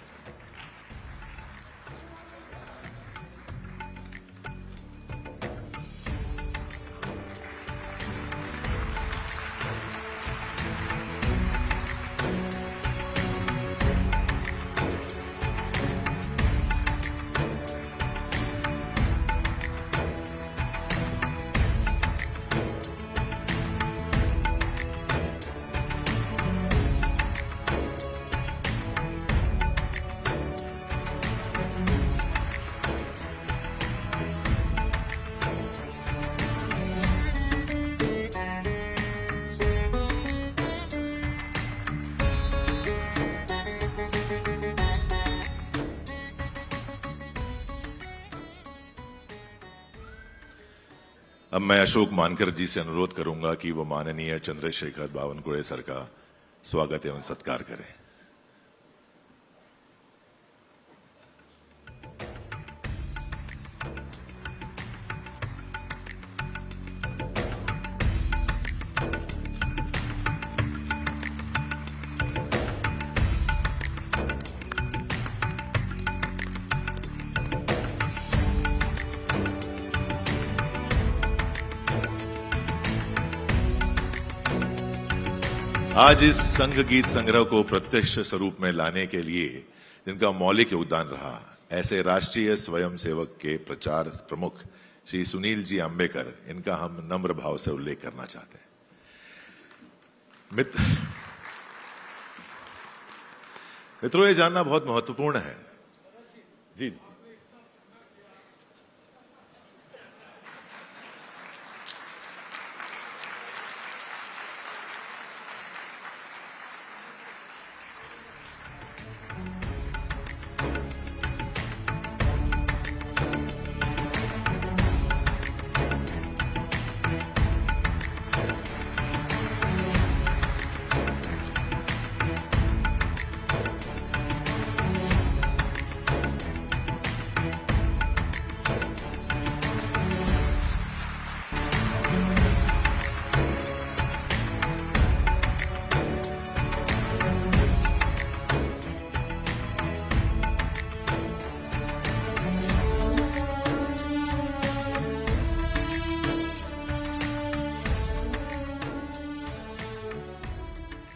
अब मैं अशोक मानकर जी से अनुरोध करूंगा कि वो माननीय चंद्रशेखर बावनकुळे सर का स्वागत एवं सत्कार करें। आज इस संघ गीत संग्रह को प्रत्यक्ष स्वरूप में लाने के लिए जिनका मौलिक योगदान रहा, ऐसे राष्ट्रीय स्वयंसेवक के प्रचार प्रमुख श्री सुनील जी अंबेकर, इनका हम नम्र भाव से उल्लेख करना चाहते हैं। मित्रों, ये जानना बहुत महत्वपूर्ण है। जी जी,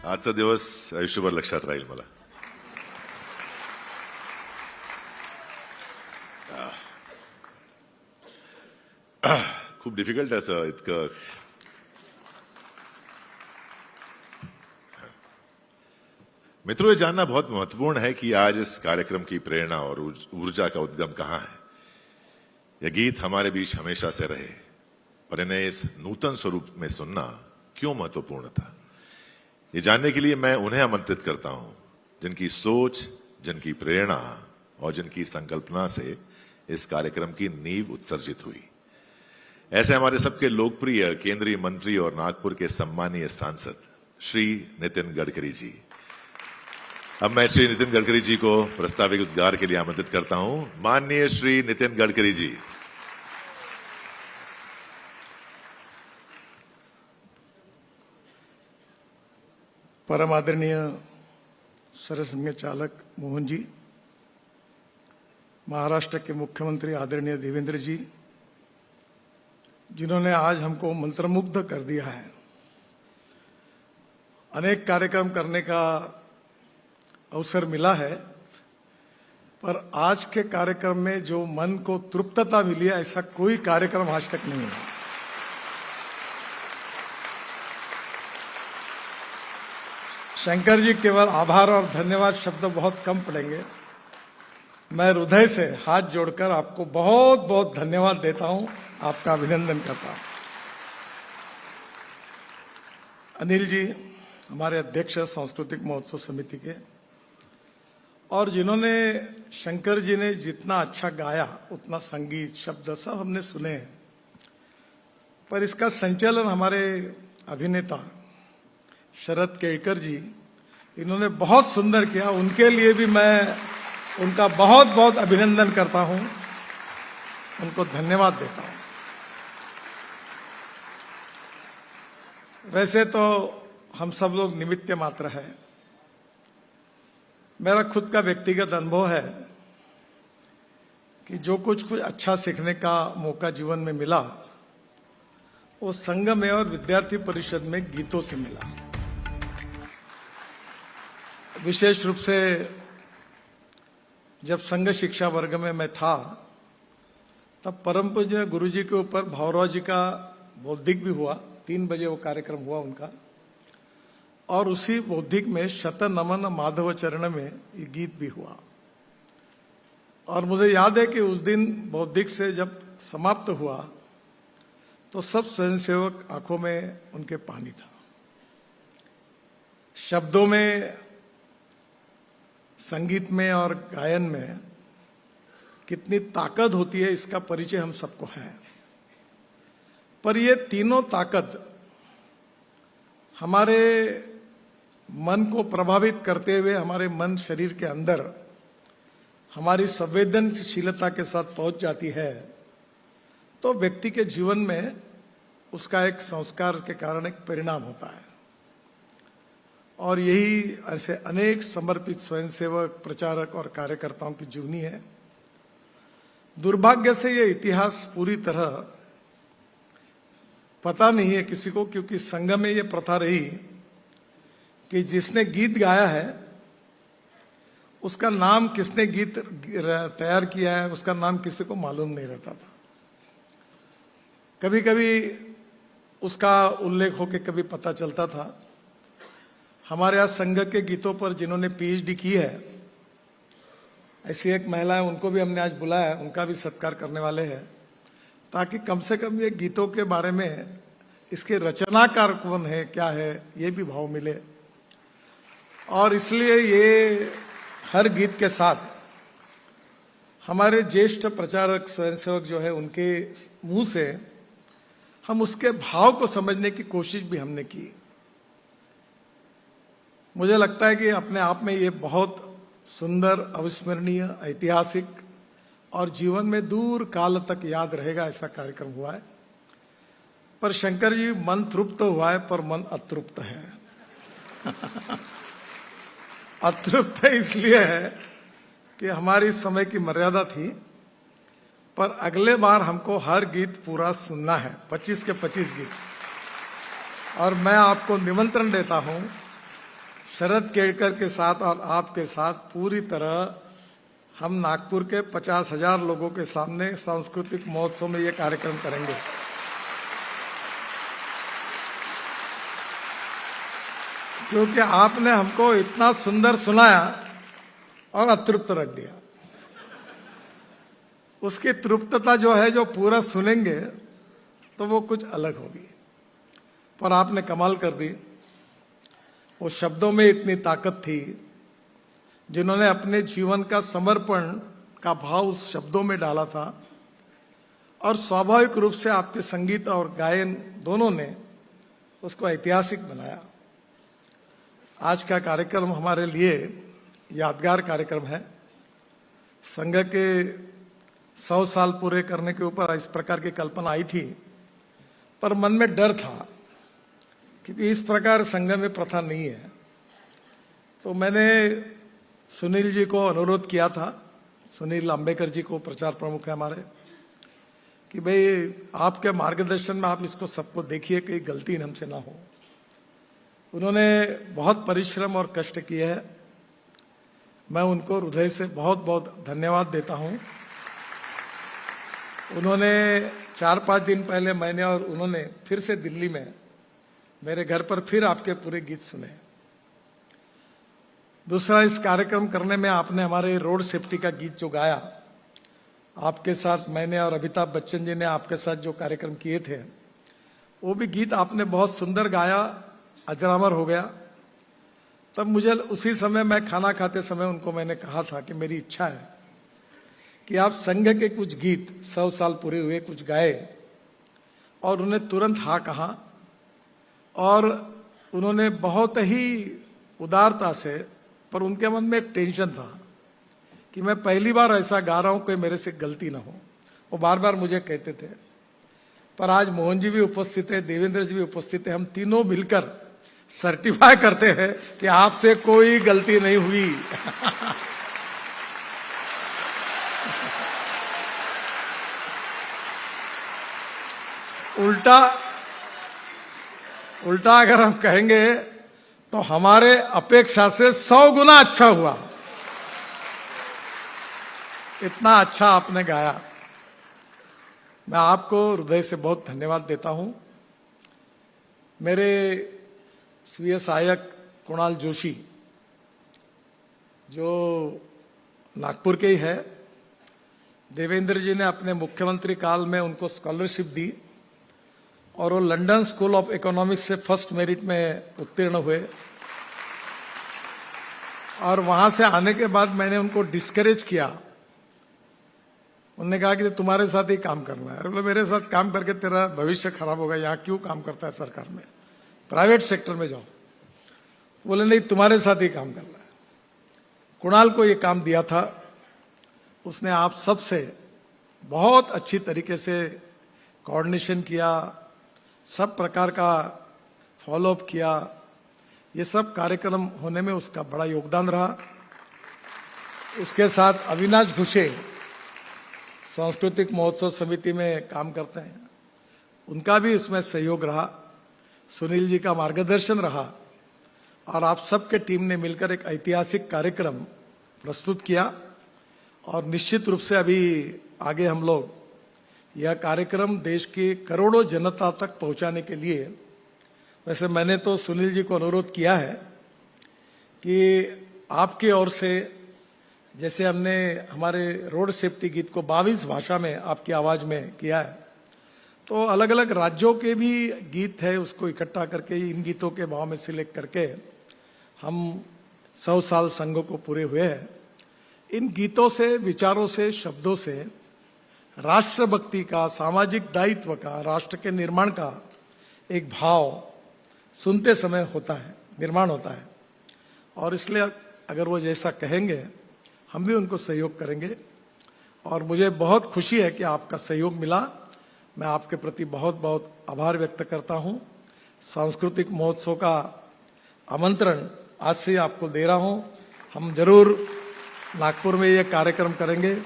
आजचा दिवस आयुष्यभर लक्षात राहील मला। खूप डिफिकल्ट आहे असं इतकं। मित्रों, ये जानना बहुत महत्वपूर्ण है कि आज इस कार्यक्रम की प्रेरणा और ऊर्जा का उद्गम कहां है। यह गीत हमारे बीच हमेशा से रहे, पर इन्हें इस नूतन स्वरूप में सुनना क्यों महत्वपूर्ण था, ये जानने के लिए मैं उन्हें आमंत्रित करता हूं जिनकी सोच, जिनकी प्रेरणा और जिनकी संकल्पना से इस कार्यक्रम की नींव उत्सर्जित हुई। ऐसे हमारे सबके लोकप्रिय केंद्रीय मंत्री और नागपुर के सम्मानीय सांसद श्री नितिन गडकरी जी। अब मैं श्री नितिन गडकरी जी को प्रस्तावित उद्गार के लिए आमंत्रित करता हूं। माननीय श्री नितिन गडकरी जी। परम आदरणीय सरसंघ चालक मोहन जी, महाराष्ट्र के मुख्यमंत्री आदरणीय देवेंद्र जी, जिन्होंने आज हमको मंत्रमुग्ध कर दिया है। अनेक कार्यक्रम करने का अवसर मिला है, पर आज के कार्यक्रम में जो मन को तृप्तता मिली है, ऐसा कोई कार्यक्रम आज तक नहीं है। शंकर जी, केवल आभार और धन्यवाद शब्द बहुत कम पड़ेंगे। मैं हृदय से हाथ जोड़कर आपको बहुत बहुत धन्यवाद देता हूं, आपका अभिनंदन करता हूं। अनिल जी हमारे अध्यक्ष सांस्कृतिक महोत्सव समिति के, और जिन्होंने शंकर जी ने जितना अच्छा गाया उतना संगीत शब्द सब हमने सुने हैं, पर इसका संचालन हमारे अभिनेता शरद केळकर जी, इन्होंने बहुत सुंदर किया। उनके लिए भी मैं उनका बहुत बहुत अभिनंदन करता हूं, उनको धन्यवाद देता हूं। वैसे तो हम सब लोग निमित्त मात्र है। मेरा खुद का व्यक्तिगत अनुभव है कि जो कुछ अच्छा सीखने का मौका जीवन में मिला, वो संघ में और विद्यार्थी परिषद में गीतों से मिला। विशेष रूप से जब संघ शिक्षा वर्ग में मैं था, तब परम पूज्य गुरु जी के ऊपर भावराव जी का बौद्धिक भी हुआ। 3 बजे वो कार्यक्रम हुआ उनका, और उसी बौद्धिक में शत नमन माधव चरण में ये गीत भी हुआ। और मुझे याद है कि उस दिन बौद्धिक से जब समाप्त हुआ तो सब स्वयंसेवक आंखों में उनके पानी था। शब्दों में, संगीत में और गायन में कितनी ताकत होती है, इसका परिचय हम सबको है। पर ये तीनों ताकत हमारे मन को प्रभावित करते हुए हमारे मन शरीर के अंदर हमारी संवेदनशीलता के साथ पहुंच जाती है, तो व्यक्ति के जीवन में उसका एक संस्कार के कारण एक परिणाम होता है। और यही ऐसे अनेक समर्पित स्वयंसेवक, प्रचारक और कार्यकर्ताओं की जीवनी है। दुर्भाग्य से ये इतिहास पूरी तरह पता नहीं है किसी को, क्योंकि संघ में ये प्रथा रही कि जिसने गीत गाया है उसका नाम, किसने गीत तैयार किया है उसका नाम किसी को मालूम नहीं रहता था। कभी कभी उसका उल्लेख होकर कभी पता चलता था। हमारे यहाँ संघ के गीतों पर जिन्होंने पीएचडी की है, ऐसी एक महिला है, उनको भी हमने आज बुलाया है, उनका भी सत्कार करने वाले हैं, ताकि कम से कम ये गीतों के बारे में, इसके रचनाकार कौन है, क्या है, ये भी भाव मिले। और इसलिए ये हर गीत के साथ हमारे ज्येष्ठ प्रचारक स्वयंसेवक जो है उनके मुंह से हम उसके भाव को समझने की कोशिश भी हमने की। मुझे लगता है कि अपने आप में ये बहुत सुंदर, अविस्मरणीय, ऐतिहासिक और जीवन में दूर काल तक याद रहेगा ऐसा कार्यक्रम हुआ है। पर शंकर जी, मन तृप्त हुआ है पर मन अतृप्त है। अतृप्त इसलिए है कि हमारी समय की मर्यादा थी, पर अगले बार हमको हर गीत पूरा सुनना है, 25 के 25 गीत। और मैं आपको निमंत्रण देता हूं, शरद केड़कर के साथ और आपके साथ पूरी तरह हम नागपुर के 50,000 लोगों के सामने सांस्कृतिक महोत्सव में ये कार्यक्रम करेंगे। क्योंकि आपने हमको इतना सुंदर सुनाया और अतृप्त रख दिया। उसकी तृप्तता जो है, जो पूरा सुनेंगे तो वो कुछ अलग होगी। पर आपने कमाल कर दी। वो शब्दों में इतनी ताकत थी, जिन्होंने अपने जीवन का समर्पण का भाव उस शब्दों में डाला था, और स्वाभाविक रूप से आपके संगीत और गायन दोनों ने उसको ऐतिहासिक बनाया। आज का कार्यक्रम हमारे लिए यादगार कार्यक्रम है। संघ के 100 साल पूरे करने के ऊपर इस प्रकार की कल्पना आई थी, पर मन में डर था क्योंकि इस प्रकार संघ में प्रथा नहीं है। तो मैंने सुनील जी को अनुरोध किया था, सुनील अंबेकर जी को प्रचार प्रमुख है हमारे, कि भाई आपके मार्गदर्शन में आप इसको सबको देखिए, कहीं गलती हमसे ना हो। उन्होंने बहुत परिश्रम और कष्ट किए हैं। मैं उनको हृदय से बहुत बहुत धन्यवाद देता हूं। उन्होंने 4-5 दिन पहले मैंने और उन्होंने फिर से दिल्ली में मेरे घर पर फिर आपके पूरे गीत सुने। दूसरा, इस कार्यक्रम करने में आपने हमारे रोड सेफ्टी का गीत जो गाया, आपके साथ मैंने और अमिताभ बच्चन जी ने आपके साथ जो कार्यक्रम किए थे, वो भी गीत आपने बहुत सुंदर गाया, अजरामर हो गया। तब मुझे उसी समय, मैं खाना खाते समय उनको मैंने कहा था कि मेरी इच्छा है कि आप संघ के कुछ गीत 100 साल पूरे हुए कुछ गाए, और उन्हें तुरंत हाँ कहा। और उन्होंने बहुत ही उदारता से, पर उनके मन में एक टेंशन था कि मैं पहली बार ऐसा गा रहा हूं, कोई मेरे से गलती ना हो। वो बार बार मुझे कहते थे। पर आज मोहन जी भी उपस्थित है, देवेंद्र जी भी उपस्थित है, हम तीनों मिलकर सर्टिफाई करते हैं कि आपसे कोई गलती नहीं हुई। उल्टा अगर हम कहेंगे तो हमारे अपेक्षा से 100 गुना अच्छा हुआ। इतना अच्छा आपने गाया। मैं आपको हृदय से बहुत धन्यवाद देता हूं। मेरे स्वीय सहायक कुणाल जोशी, जो नागपुर के ही है, देवेंद्र जी ने अपने मुख्यमंत्री काल में उनको स्कॉलरशिप दी, और वो लंदन स्कूल ऑफ इकोनॉमिक्स से फर्स्ट मेरिट में उत्तीर्ण हुए। और वहां से आने के बाद मैंने उनको डिस्करेज किया। उन्होंने कहा कि तुम्हारे साथ ही काम करना है। बोले मेरे साथ काम करके तेरा भविष्य खराब होगा, यहाँ क्यों काम करता है सरकार में, प्राइवेट सेक्टर में जाओ। बोले नहीं, तुम्हारे साथ ही काम करना है। कुणाल को ये काम दिया था, उसने आप सबसे बहुत अच्छी तरीके से कोऑर्डिनेशन किया, सब प्रकार का फॉलोअप किया। ये सब कार्यक्रम होने में उसका बड़ा योगदान रहा। उसके साथ अविनाश घुसे सांस्कृतिक महोत्सव समिति में काम करते हैं, उनका भी इसमें सहयोग रहा। सुनील जी का मार्गदर्शन रहा। और आप सबके टीम ने मिलकर एक ऐतिहासिक कार्यक्रम प्रस्तुत किया और निश्चित रूप से अभी आगे हम लोग यह कार्यक्रम देश की करोड़ों जनता तक पहुंचाने के लिए, वैसे मैंने तो सुनील जी को अनुरोध किया है कि आपके ओर से जैसे हमने हमारे रोड सेफ्टी गीत को 22 भाषा में आपकी आवाज में किया है, तो अलग अलग राज्यों के भी गीत है, उसको इकट्ठा करके इन गीतों के भाव में सिलेक्ट करके हम 100 साल संघ को पूरे हुए हैं। इन गीतों से, विचारों से, शब्दों से राष्ट्रभक्ति का, सामाजिक दायित्व का, राष्ट्र के निर्माण का एक भाव सुनते समय होता है, निर्माण होता है। और इसलिए अगर वो जैसा कहेंगे हम भी उनको सहयोग करेंगे। और मुझे बहुत खुशी है कि आपका सहयोग मिला। मैं आपके प्रति बहुत बहुत आभार व्यक्त करता हूं। सांस्कृतिक महोत्सव का आमंत्रण आज से आपको दे रहा हूं। हम जरूर नागपुर में ये कार्यक्रम करेंगे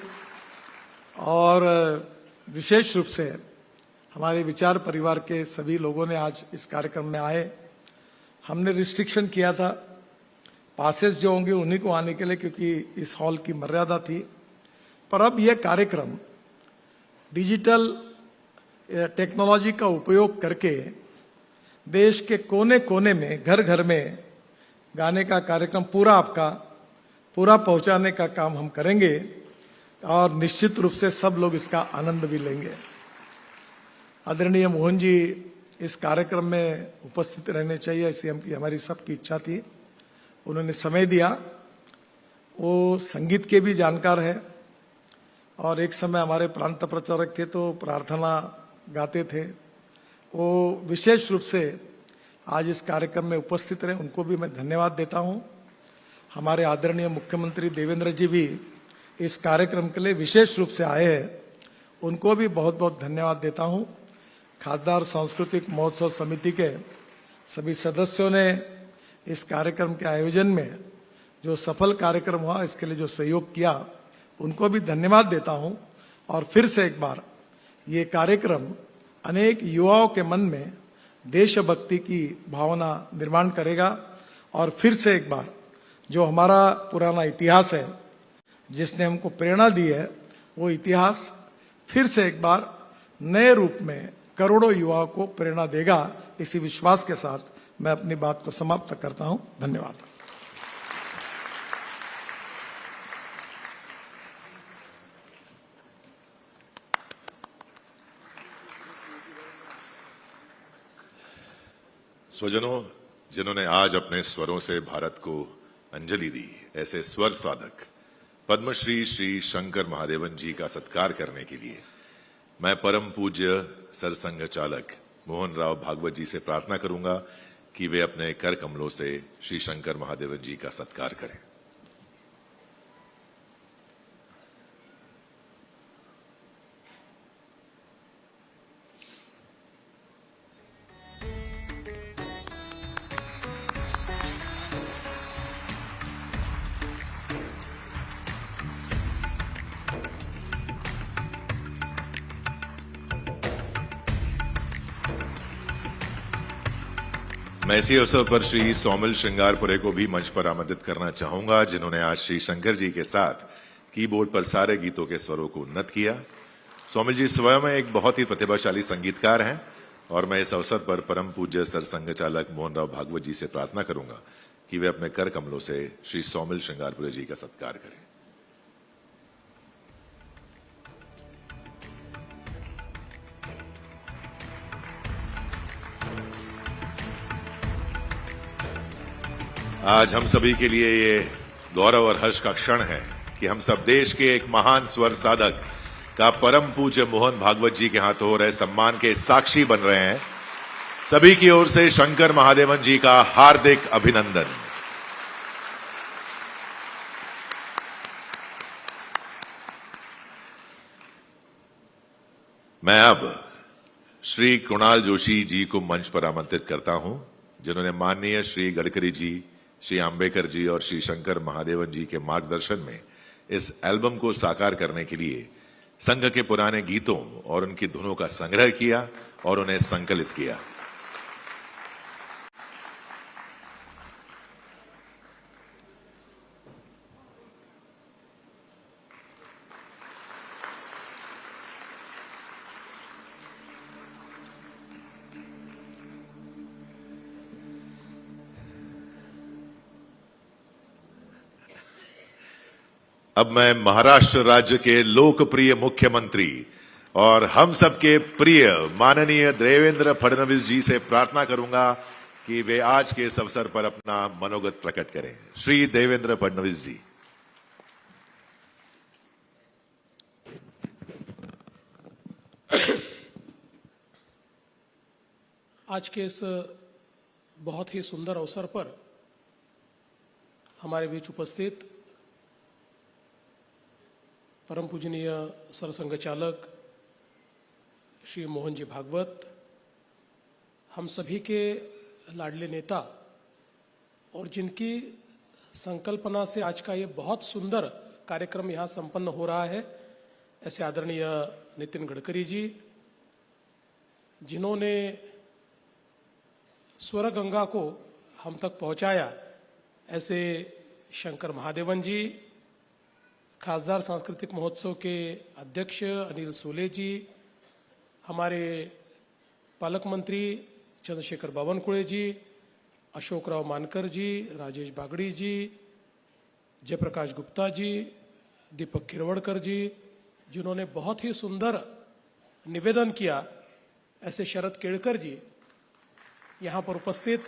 और विशेष रूप से हमारे विचार परिवार के सभी लोगों ने आज इस कार्यक्रम में आए। हमने रिस्ट्रिक्शन किया था, पासेस जो होंगे उन्हीं को आने के लिए, क्योंकि इस हॉल की मर्यादा थी। पर अब यह कार्यक्रम डिजिटल टेक्नोलॉजी का उपयोग करके देश के कोने कोने में, घर घर में गाने का कार्यक्रम पूरा पहुंचाने का काम हम करेंगे और निश्चित रूप से सब लोग इसका आनंद भी लेंगे। आदरणीय मोहन जी इस कार्यक्रम में उपस्थित रहने चाहिए, ऐसी हमारी सबकी इच्छा थी। उन्होंने समय दिया। वो संगीत के भी जानकार है और एक समय हमारे प्रांत प्रचारक थे तो प्रार्थना गाते थे। वो विशेष रूप से आज इस कार्यक्रम में उपस्थित रहे, उनको भी मैं धन्यवाद देता हूं। हमारे आदरणीय मुख्यमंत्री देवेंद्र जी भी इस कार्यक्रम के लिए विशेष रूप से आए हैं, उनको भी बहुत बहुत धन्यवाद देता हूं। खासदार सांस्कृतिक महोत्सव समिति के सभी सदस्यों ने इस कार्यक्रम के आयोजन में जो सफल कार्यक्रम हुआ, इसके लिए जो सहयोग किया, उनको भी धन्यवाद देता हूं। और फिर से एक बार ये कार्यक्रम अनेक युवाओं के मन में देशभक्ति की भावना निर्माण करेगा। और फिर से एक बार जो हमारा पुराना इतिहास है, जिसने हमको प्रेरणा दी है, वो इतिहास फिर से एक बार नए रूप में करोड़ों युवाओं को प्रेरणा देगा। इसी विश्वास के साथ मैं अपनी बात को समाप्त करता हूं। धन्यवाद। स्वजनों, जिन्होंने आज अपने स्वरों से भारत को अंजलि दी, ऐसे स्वर साधक पद्मश्री श्री शंकर महादेवन जी का सत्कार करने के लिए मैं परम पूज्य सरसंघ चालक मोहन राव भागवत जी से प्रार्थना करूंगा कि वे अपने कर कमलों से श्री शंकर महादेवन जी का सत्कार करें। मैं इसी अवसर पर श्री सौमिल श्रृंगारपुरे को भी मंच पर आमंत्रित करना चाहूंगा, जिन्होंने आज श्री शंकर जी के साथ कीबोर्ड पर सारे गीतों के स्वरों को उन्नत किया। सौमिल जी स्वयं एक बहुत ही प्रतिभाशाली संगीतकार हैं और मैं इस अवसर पर परम पूज्य सरसंघ चालक मोहन राव भागवत जी से प्रार्थना करूंगा कि वे अपने कर कमलों से श्री सौमिल श्रृंगारपुरे जी का सत्कार करें। आज हम सभी के लिए ये गौरव और हर्ष का क्षण है कि हम सब देश के एक महान स्वर साधक का परम पूज्य मोहन भागवत जी के हाथों हो रहे सम्मान के साक्षी बन रहे हैं। सभी की ओर से शंकर महादेवन जी का हार्दिक अभिनंदन। मैं अब श्री कुणाल जोशी जी को मंच पर आमंत्रित करता हूं, जिन्होंने माननीय श्री गडकरी जी, श्री आंबेडकर जी और श्री शंकर महादेवन जी के मार्गदर्शन में इस एल्बम को साकार करने के लिए संघ के पुराने गीतों और उनकी धुनों का संग्रह किया और उन्हें संकलित किया। अब मैं महाराष्ट्र राज्य के लोकप्रिय मुख्यमंत्री और हम सबके प्रिय माननीय देवेंद्र फडणवीस जी से प्रार्थना करूंगा कि वे आज के इस अवसर पर अपना मनोगत प्रकट करें। श्री देवेंद्र फडणवीस जी। आज के इस बहुत ही सुंदर अवसर पर हमारे बीच उपस्थित परम पूजनीय सरसंघ चालक श्री मोहन जी भागवत, हम सभी के लाडले नेता और जिनकी संकल्पना से आज का ये बहुत सुंदर कार्यक्रम यहाँ संपन्न हो रहा है, ऐसे आदरणीय नितिन गडकरी जी, जिन्होंने स्वर गंगा को हम तक पहुंचाया, ऐसे शंकर महादेवन जी, खासदार सांस्कृतिक महोत्सव के अध्यक्ष अनिल सोले जी, हमारे पालक मंत्री चंद्रशेखर बावनकुळे जी, अशोकराव मानकर जी, राजेश बागड़ी जी, जयप्रकाश गुप्ता जी, दीपक खिरवड़कर जी, जिन्होंने बहुत ही सुंदर निवेदन किया, ऐसे शरद केड़कर जी, यहाँ पर उपस्थित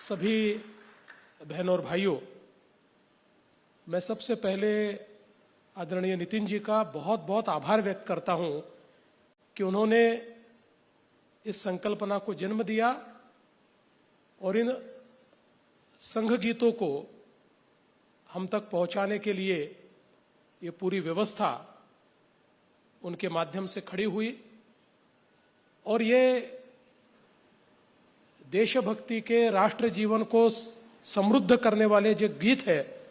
सभी बहनों और भाइयों, मैं सबसे पहले आदरणीय नितिन जी का बहुत बहुत आभार व्यक्त करता हूं कि उन्होंने इस संकल्पना को जन्म दिया और इन संघ गीतों को हम तक पहुंचाने के लिए ये पूरी व्यवस्था उनके माध्यम से खड़ी हुई और ये देशभक्ति के राष्ट्र जीवन को समृद्ध करने वाले जो गीत है,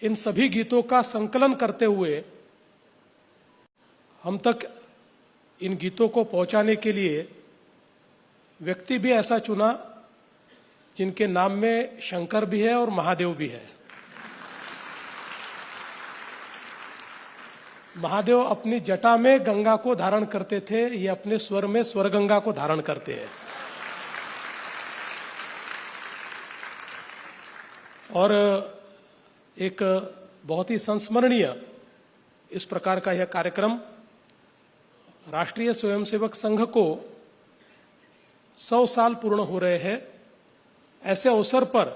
इन सभी गीतों का संकलन करते हुए हम तक इन गीतों को पहुंचाने के लिए व्यक्ति भी ऐसा चुना जिनके नाम में शंकर भी है और महादेव भी है। महादेव अपनी जटा में गंगा को धारण करते थे, ये अपने स्वर में स्वर गंगा को धारण करते हैं। और एक बहुत ही संस्मरणीय इस प्रकार का यह कार्यक्रम राष्ट्रीय स्वयंसेवक संघ को 100 साल पूर्ण हो रहे हैं। ऐसे अवसर पर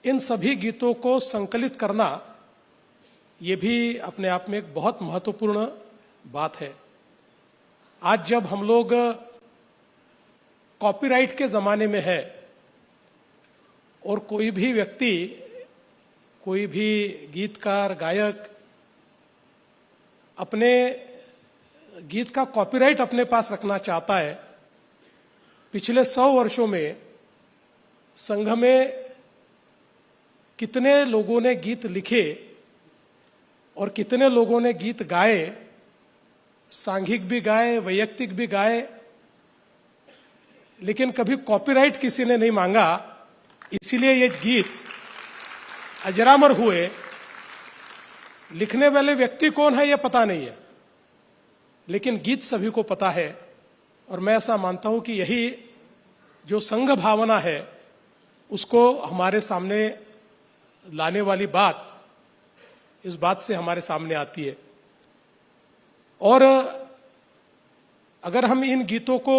इन सभी गीतों को संकलित करना ये भी अपने आप में एक बहुत महत्वपूर्ण बात है। आज जब हम लोग कॉपीराइट के जमाने में है और कोई भी व्यक्ति, कोई भी गीतकार, गायक अपने गीत का कॉपीराइट अपने पास रखना चाहता है, पिछले 100 वर्षों में संघ में कितने लोगों ने गीत लिखे और कितने लोगों ने गीत गाए, सांघिक भी गाए, वैयक्तिक भी गाए, लेकिन कभी कॉपीराइट किसी ने नहीं मांगा। इसीलिए ये गीत अजरामर हुए। लिखने वाले व्यक्ति कौन है ये पता नहीं है, लेकिन गीत सभी को पता है। और मैं ऐसा मानता हूं कि यही जो संघ भावना है उसको हमारे सामने लाने वाली बात इस बात से हमारे सामने आती है। और अगर हम इन गीतों को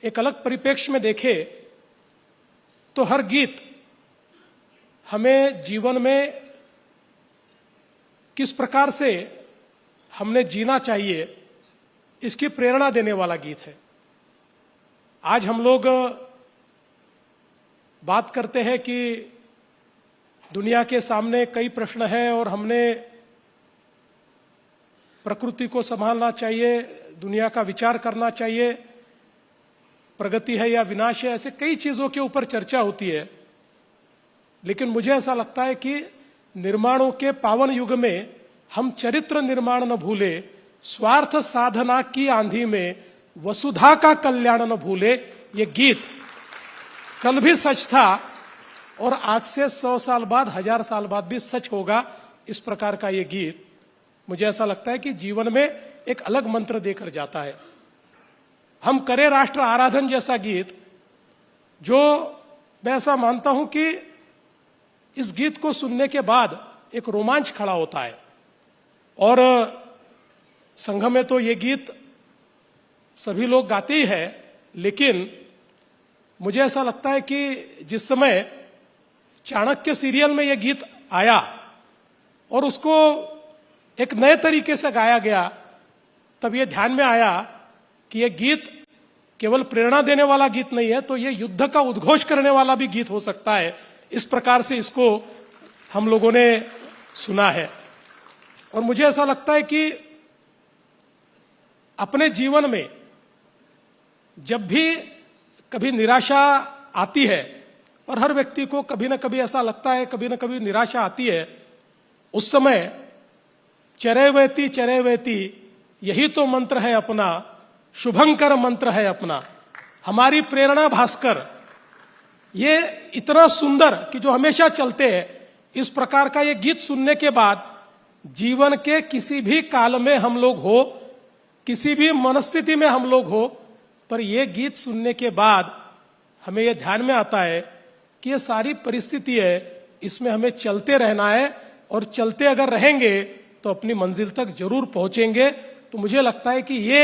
एक अलग परिप्रेक्ष्य में देखें तो हर गीत हमें जीवन में किस प्रकार से हमने जीना चाहिए इसकी प्रेरणा देने वाला गीत है। आज हम लोग बात करते हैं कि दुनिया के सामने कई प्रश्न हैं और हमने प्रकृति को संभालना चाहिए, दुनिया का विचार करना चाहिए, प्रगति है या विनाश है, ऐसे कई चीजों के ऊपर चर्चा होती है। लेकिन मुझे ऐसा लगता है कि निर्माणों के पावन युग में हम चरित्र निर्माण न भूले, स्वार्थ साधना की आंधी में वसुधा का कल्याण न भूले। ये गीत कल भी सच था और आज से 100 साल बाद, 1000 साल बाद भी सच होगा। इस प्रकार का ये गीत मुझे ऐसा लगता है कि जीवन में एक अलग मंत्र देकर जाता है। हम करें राष्ट्र आराधन जैसा गीत, जो मैं ऐसा मानता हूं कि इस गीत को सुनने के बाद एक रोमांच खड़ा होता है। और संघ में तो ये गीत सभी लोग गाते ही है, लेकिन मुझे ऐसा लगता है कि जिस समय चाणक्य सीरियल में यह गीत आया और उसको एक नए तरीके से गाया गया, तब ये ध्यान में आया कि यह गीत केवल प्रेरणा देने वाला गीत नहीं है, तो ये युद्ध का उद्घोष करने वाला भी गीत हो सकता है। इस प्रकार से इसको हम लोगों ने सुना है। और मुझे ऐसा लगता है कि अपने जीवन में जब भी कभी निराशा आती है, और हर व्यक्ति को कभी ना कभी ऐसा लगता है, कभी ना कभी निराशा आती है, उस समय चरे वेती यही तो मंत्र है अपना, शुभंकर मंत्र है अपना। हमारी प्रेरणा भास्कर ये इतना सुंदर कि जो हमेशा चलते हैं, इस प्रकार का ये गीत सुनने के बाद जीवन के किसी भी काल में हम लोग हो, किसी भी मनस्थिति में हम लोग हो, पर ये गीत सुनने के बाद हमें यह ध्यान में आता है कि ये सारी परिस्थिति है, इसमें हमें चलते रहना है, और चलते अगर रहेंगे तो अपनी मंजिल तक जरूर पहुंचेंगे। तो मुझे लगता है कि ये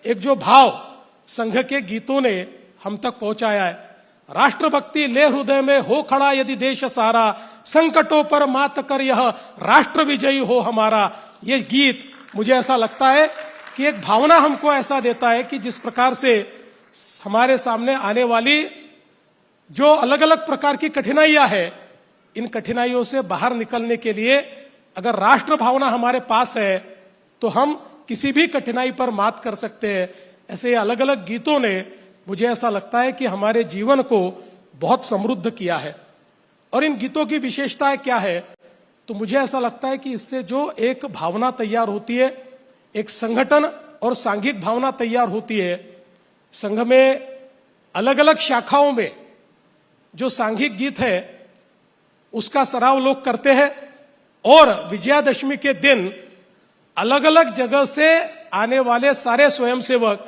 एक जो भाव संघ के गीतों ने हम तक पहुंचाया है, राष्ट्रभक्ति ले हृदय में हो खड़ा यदि देश सारा, संकटों पर मात कर यह राष्ट्र विजयी हो हमारा। ये गीत मुझे ऐसा लगता है कि एक भावना हमको ऐसा देता है कि जिस प्रकार से हमारे सामने आने वाली जो अलग अलग प्रकार की कठिनाइयां है, इन कठिनाइयों से बाहर निकलने के लिए अगर राष्ट्र भावना हमारे पास है तो हम किसी भी कठिनाई पर मात कर सकते हैं। ऐसे अलग अलग गीतों ने मुझे ऐसा लगता है कि हमारे जीवन को बहुत समृद्ध किया है। और इन गीतों की विशेषताएं क्या है, तो मुझे ऐसा लगता है कि इससे जो एक भावना तैयार होती है, एक संगठन और सांघिक भावना तैयार होती है। संघ में अलग अलग शाखाओं में जो सांघिक गीत है उसका सराव लोग करते हैं, और विजयादशमी के दिन अलग अलग जगह से आने वाले सारे स्वयंसेवक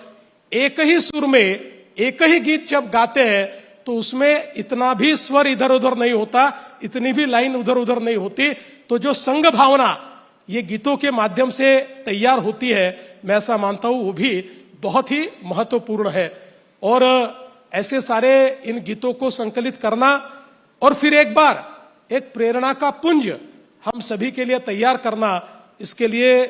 एक ही सुर में एक ही गीत जब गाते हैं तो उसमें इतना भी स्वर इधर उधर नहीं होता, इतनी भी लाइन उधर उधर नहीं होती। तो जो संघ भावना ये गीतों के माध्यम से तैयार होती है, मैं ऐसा मानता हूं वो भी बहुत ही महत्वपूर्ण है। और ऐसे सारे इन गीतों को संकलित करना और फिर एक बार एक प्रेरणा का पुंज हम सभी के लिए तैयार करना, इसके लिए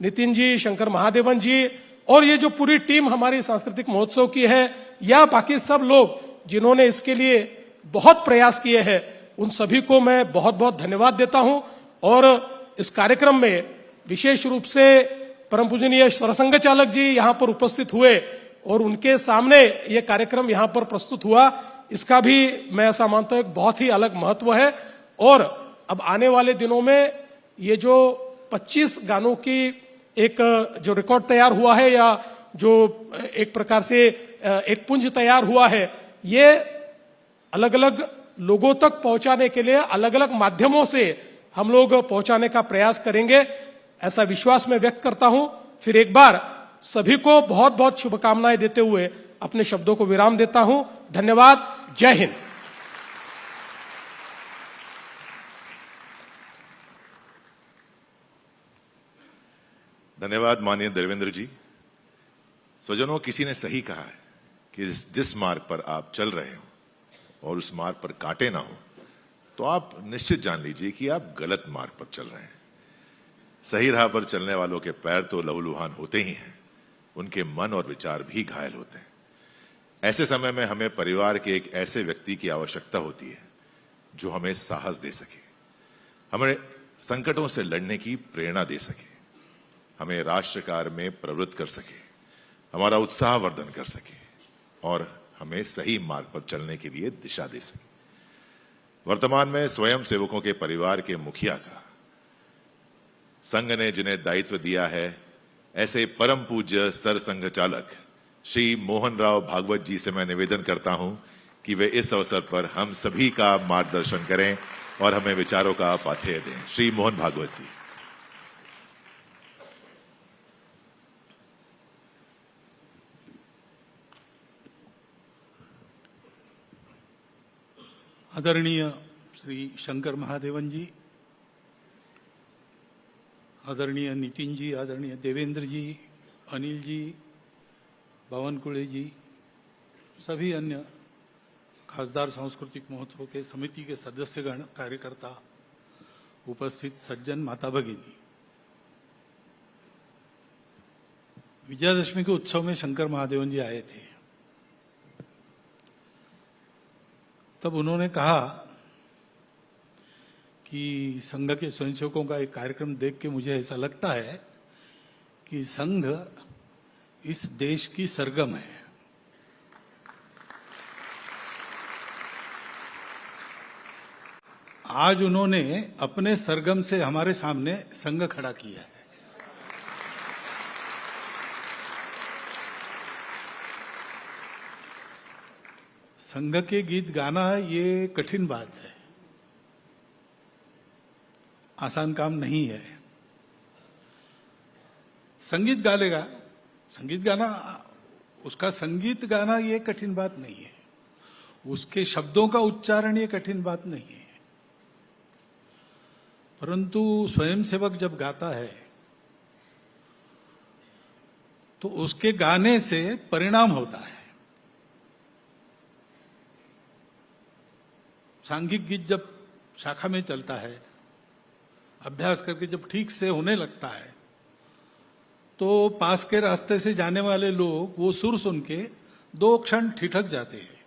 नितिन जी, शंकर महादेवन जी और ये जो पूरी टीम हमारी सांस्कृतिक महोत्सव की है, या बाकी सब लोग जिन्होंने इसके लिए बहुत प्रयास किए हैं, उन सभी को मैं बहुत बहुत धन्यवाद देता हूं। और इस कार्यक्रम में विशेष रूप से परम पूजनीय सरसंघ चालक जी यहां पर उपस्थित हुए और उनके सामने ये कार्यक्रम यहां पर प्रस्तुत हुआ, इसका भी मैं ऐसा मानता हूं एक बहुत ही अलग महत्व है। और अब आने वाले दिनों में ये जो 25 गानों की एक जो रिकॉर्ड तैयार हुआ है, या जो एक प्रकार से एक पुंज तैयार हुआ है, ये अलग अलग लोगों तक पहुंचाने के लिए अलग अलग माध्यमों से हम लोग पहुंचाने का प्रयास करेंगे, ऐसा विश्वास मैं व्यक्त करता हूं। फिर एक बार सभी को बहुत बहुत शुभकामनाएं देते हुए अपने शब्दों को विराम देता हूं। धन्यवाद। जय हिंद। धन्यवाद माननीय देवेंद्र जी। स्वजनों, किसी ने सही कहा है कि जिस मार्ग पर आप चल रहे हो और उस मार्ग पर कांटे ना हो, तो आप निश्चित जान लीजिए कि आप गलत मार्ग पर चल रहे हैं। सही राह पर चलने वालों के पैर तो लहूलुहान होते ही हैं, उनके मन और विचार भी घायल होते हैं। ऐसे समय में हमें परिवार के एक ऐसे व्यक्ति की आवश्यकता होती है जो हमें साहस दे सके, हमें संकटों से लड़ने की प्रेरणा दे सके, हमें राष्ट्र कार्य में प्रवृत्त कर सके, हमारा उत्साह वर्धन कर सके और हमें सही मार्ग पर चलने के लिए दिशा दे सके। वर्तमान में स्वयं सेवकों के परिवार के मुखिया का संघ ने जिन्हें दायित्व दिया है, ऐसे परम पूज्य सरसंघ चालक श्री मोहन राव भागवत जी से मैं निवेदन करता हूं कि वे इस अवसर पर हम सभी का मार्गदर्शन करें और हमें विचारों का पाथेय दें। श्री मोहन भागवत जी। आदरणीय श्री शंकर महादेवन जी, आदरणीय नितिन जी, आदरणीय देवेंद्र जी, अनिल जी, बावनकुळे जी, सभी अन्य खासदार सांस्कृतिक महोत्सव के समिति के सदस्यगण, कार्यकर्ता, उपस्थित सज्जन, माता भगिनी, विजयादशमी के उत्सव में शंकर महादेवन जी आए थे। तब उन्होंने कहा कि संघ के स्वयंसेवकों का एक कार्यक्रम देख के मुझे ऐसा लगता है कि संघ इस देश की सरगम है। आज उन्होंने अपने सरगम से हमारे सामने संघ खड़ा किया है। संघ के गीत गाना ये कठिन बात है, आसान काम नहीं है। संगीत गा लेगा, संगीत गाना, उसका संगीत गाना ये कठिन बात नहीं है, उसके शब्दों का उच्चारण ये कठिन बात नहीं है। परंतु स्वयंसेवक जब गाता है तो उसके गाने से परिणाम होता है। सांघिक गीत जब शाखा में चलता है, अभ्यास करके जब ठीक से होने लगता है, तो पास के रास्ते से जाने वाले लोग वो सुर सुन के 2 क्षण ठिठक जाते हैं,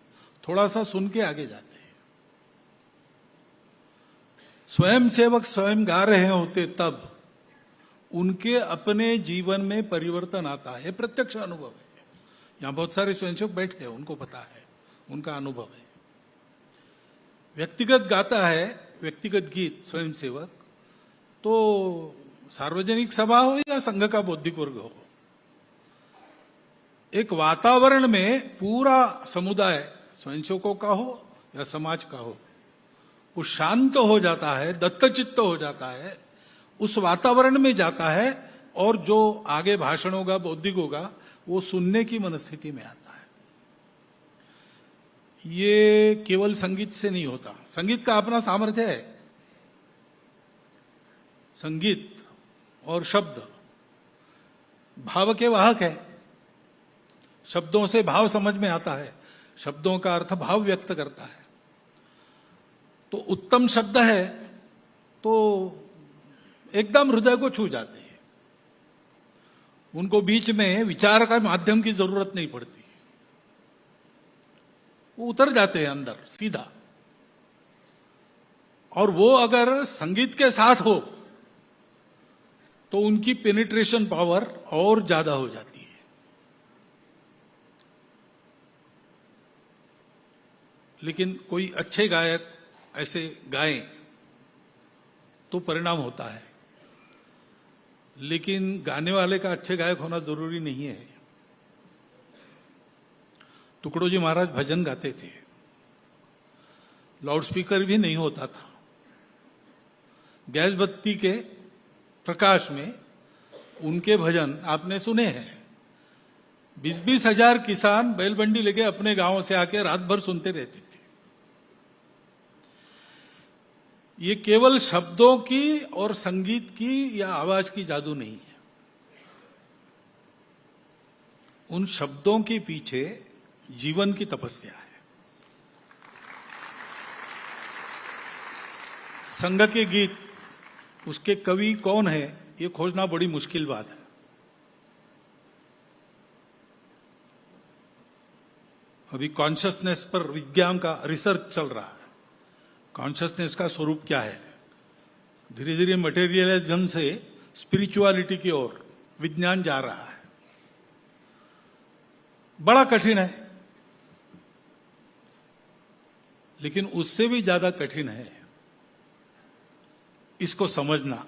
थोड़ा सा सुन के आगे जाते हैं। स्वयंसेवक स्वयं गा रहे होते तब उनके अपने जीवन में परिवर्तन आता है, प्रत्यक्ष अनुभव है। यहां बहुत सारे स्वयंसेवक बैठे हैं, उनको पता है, उनका अनुभव है। व्यक्तिगत गाता है, व्यक्तिगत गीत स्वयंसेवक, तो सार्वजनिक सभा हो या संघ का बौद्धिक वर्ग हो, एक वातावरण में पूरा समुदाय स्वयंसेवकों का हो या समाज का हो, वो शांत हो जाता है, दत्तचित्त हो जाता है, उस वातावरण में जाता है और जो आगे भाषण होगा, बौद्धिक होगा, वो सुनने की मनस्थिति में आता है। ये केवल संगीत से नहीं होता। संगीत का अपना सामर्थ्य है। संगीत और शब्द भाव के वाहक है। शब्दों से भाव समझ में आता है, शब्दों का अर्थ भाव व्यक्त करता है। तो उत्तम शब्द है तो एकदम हृदय को छू जाते हैं, उनको बीच में विचार का माध्यम की जरूरत नहीं पड़ती, वो उतर जाते हैं अंदर सीधा। और वो अगर संगीत के साथ हो तो उनकी पेनिट्रेशन पावर और ज्यादा हो जाती है। लेकिन कोई अच्छे गायक ऐसे गाएं तो परिणाम होता है, लेकिन गाने वाले का अच्छे गायक होना जरूरी नहीं है। टुकड़ोजी महाराज भजन गाते थे, लाउडस्पीकर भी नहीं होता था, गैस बत्ती के प्रकाश में उनके भजन आपने सुने हैं। 20-20 हजार किसान बैलबंडी लेके अपने गांव से आके रात भर सुनते रहते थे। ये केवल शब्दों की और संगीत की या आवाज की जादू नहीं है। उन शब्दों के पीछे जीवन की तपस्या है। संघ के गीत, उसके कवि कौन है, ये खोजना बड़ी मुश्किल बात है। अभी कॉन्शियसनेस पर विज्ञान का रिसर्च चल रहा है। कॉन्शियसनेस का स्वरूप क्या है? धीरे धीरे मटेरियलिज्म से स्पिरिचुअलिटी की ओर विज्ञान जा रहा है। बड़ा कठिन है, लेकिन उससे भी ज्यादा कठिन है इसको समझना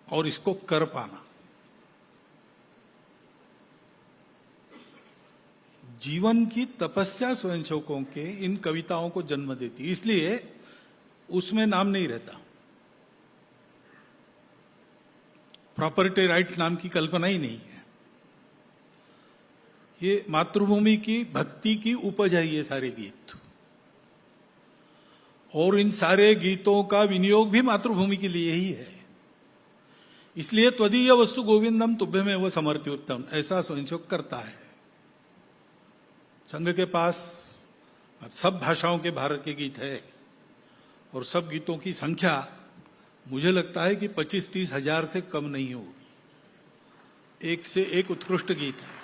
और इसको कर पाना। जीवन की तपस्या स्वयंसेवकों के इन कविताओं को जन्म देती, इसलिए उसमें नाम नहीं रहता। प्रॉपर्टी राइट नाम की कल्पना ही नहीं है। ये मातृभूमि की भक्ति की उपज है ये सारे गीत। और इन सारे गीतों का विनियोग भी मातृभूमि के लिए ही है। इसलिए त्वदीय वस्तु गोविंदम तुभ्यमेव समर्थितम ऐसा स्वयंसेवक करता है। संघ के पास सब भाषाओं के भारत के गीत है और सब गीतों की संख्या मुझे लगता है कि 25-30 हजार से कम नहीं होगी। एक से एक उत्कृष्ट गीत है।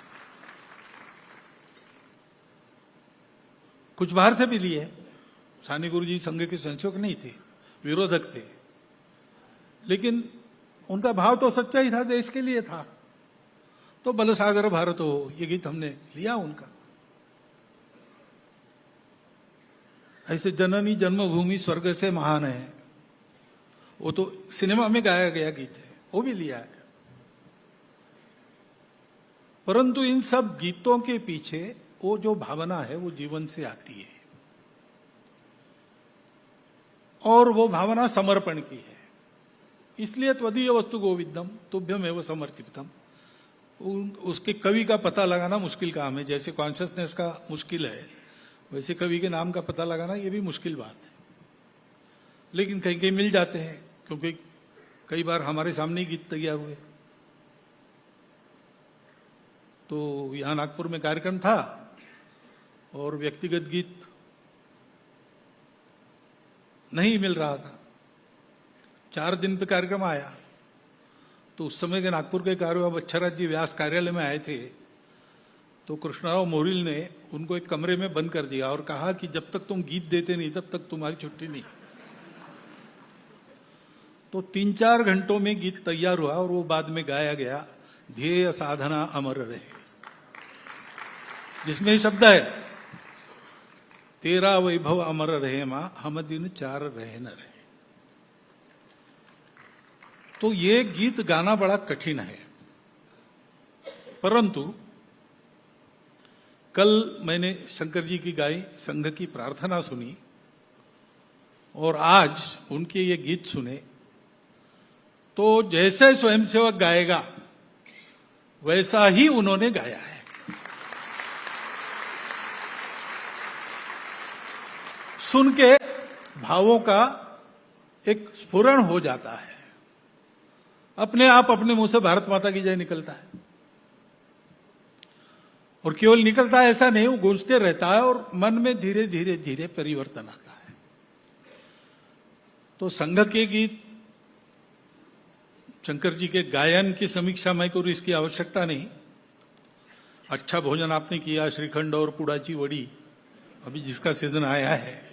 कुछ बाहर से भी लिए। सानी गुरु जी संघ के स्वयंसेवक नहीं थे, विरोधक थे, लेकिन उनका भाव तो सच्चा ही था, देश के लिए था। तो बलसागर भारत हो, ये गीत हमने लिया उनका। ऐसे जननी जन्मभूमि स्वर्ग से महान है, वो तो सिनेमा में गाया गया गीत है, वो भी लिया है। परंतु इन सब गीतों के पीछे वो जो भावना है वो जीवन से आती है, और वो भावना समर्पण की है। इसलिए त्वदीय वस्तु गोविंदम तुभ्यमेव समर्पितम। उसके कवि का पता लगाना मुश्किल काम है। जैसे कॉन्शियसनेस का मुश्किल है, वैसे कवि के नाम का पता लगाना ये भी मुश्किल बात है। लेकिन कहीं कहीं मिल जाते हैं, क्योंकि कई बार हमारे सामने ही गीत तैयार हुए। तो यहां नागपुर में कार्यक्रम था और व्यक्तिगत गीत नहीं मिल रहा था। 4 दिन पे कार्यक्रम आया, तो उस समय के नागपुर के कार्यवाह बच्छाराज जी व्यास कार्यालय में आए थे। तो कृष्णराव मोरिल ने उनको एक कमरे में बंद कर दिया और कहा कि जब तक तुम गीत देते नहीं तब तक तुम्हारी छुट्टी नहीं। तो 3-4 घंटों में गीत तैयार हुआ और वो बाद में गाया गया, ध्येय साधना अमर रहे, जिसमें शब्द है तेरा वैभव अमर रहे मां, हम दिन 4 रहे न रहे। तो ये गीत गाना बड़ा कठिन है। परंतु कल मैंने शंकर जी की गाई संघ की प्रार्थना सुनी और आज उनके ये गीत सुने, तो जैसे स्वयंसेवक गाएगा वैसा ही उन्होंने गाया है। सुन के भावों का एक स्फुरण हो जाता है, अपने आप अपने मुंह से भारत माता की जय निकलता है। और केवल निकलता है ऐसा नहीं, वो गूंजते रहता है और मन में धीरे धीरे धीरे परिवर्तन आता है। तो संघ के गीत शंकर जी के गायन की समीक्षा मैं करूं इसकी आवश्यकता नहीं। अच्छा भोजन आपने किया, श्रीखंड और पुड़ाची वड़ी, अभी जिसका सीजन आया है,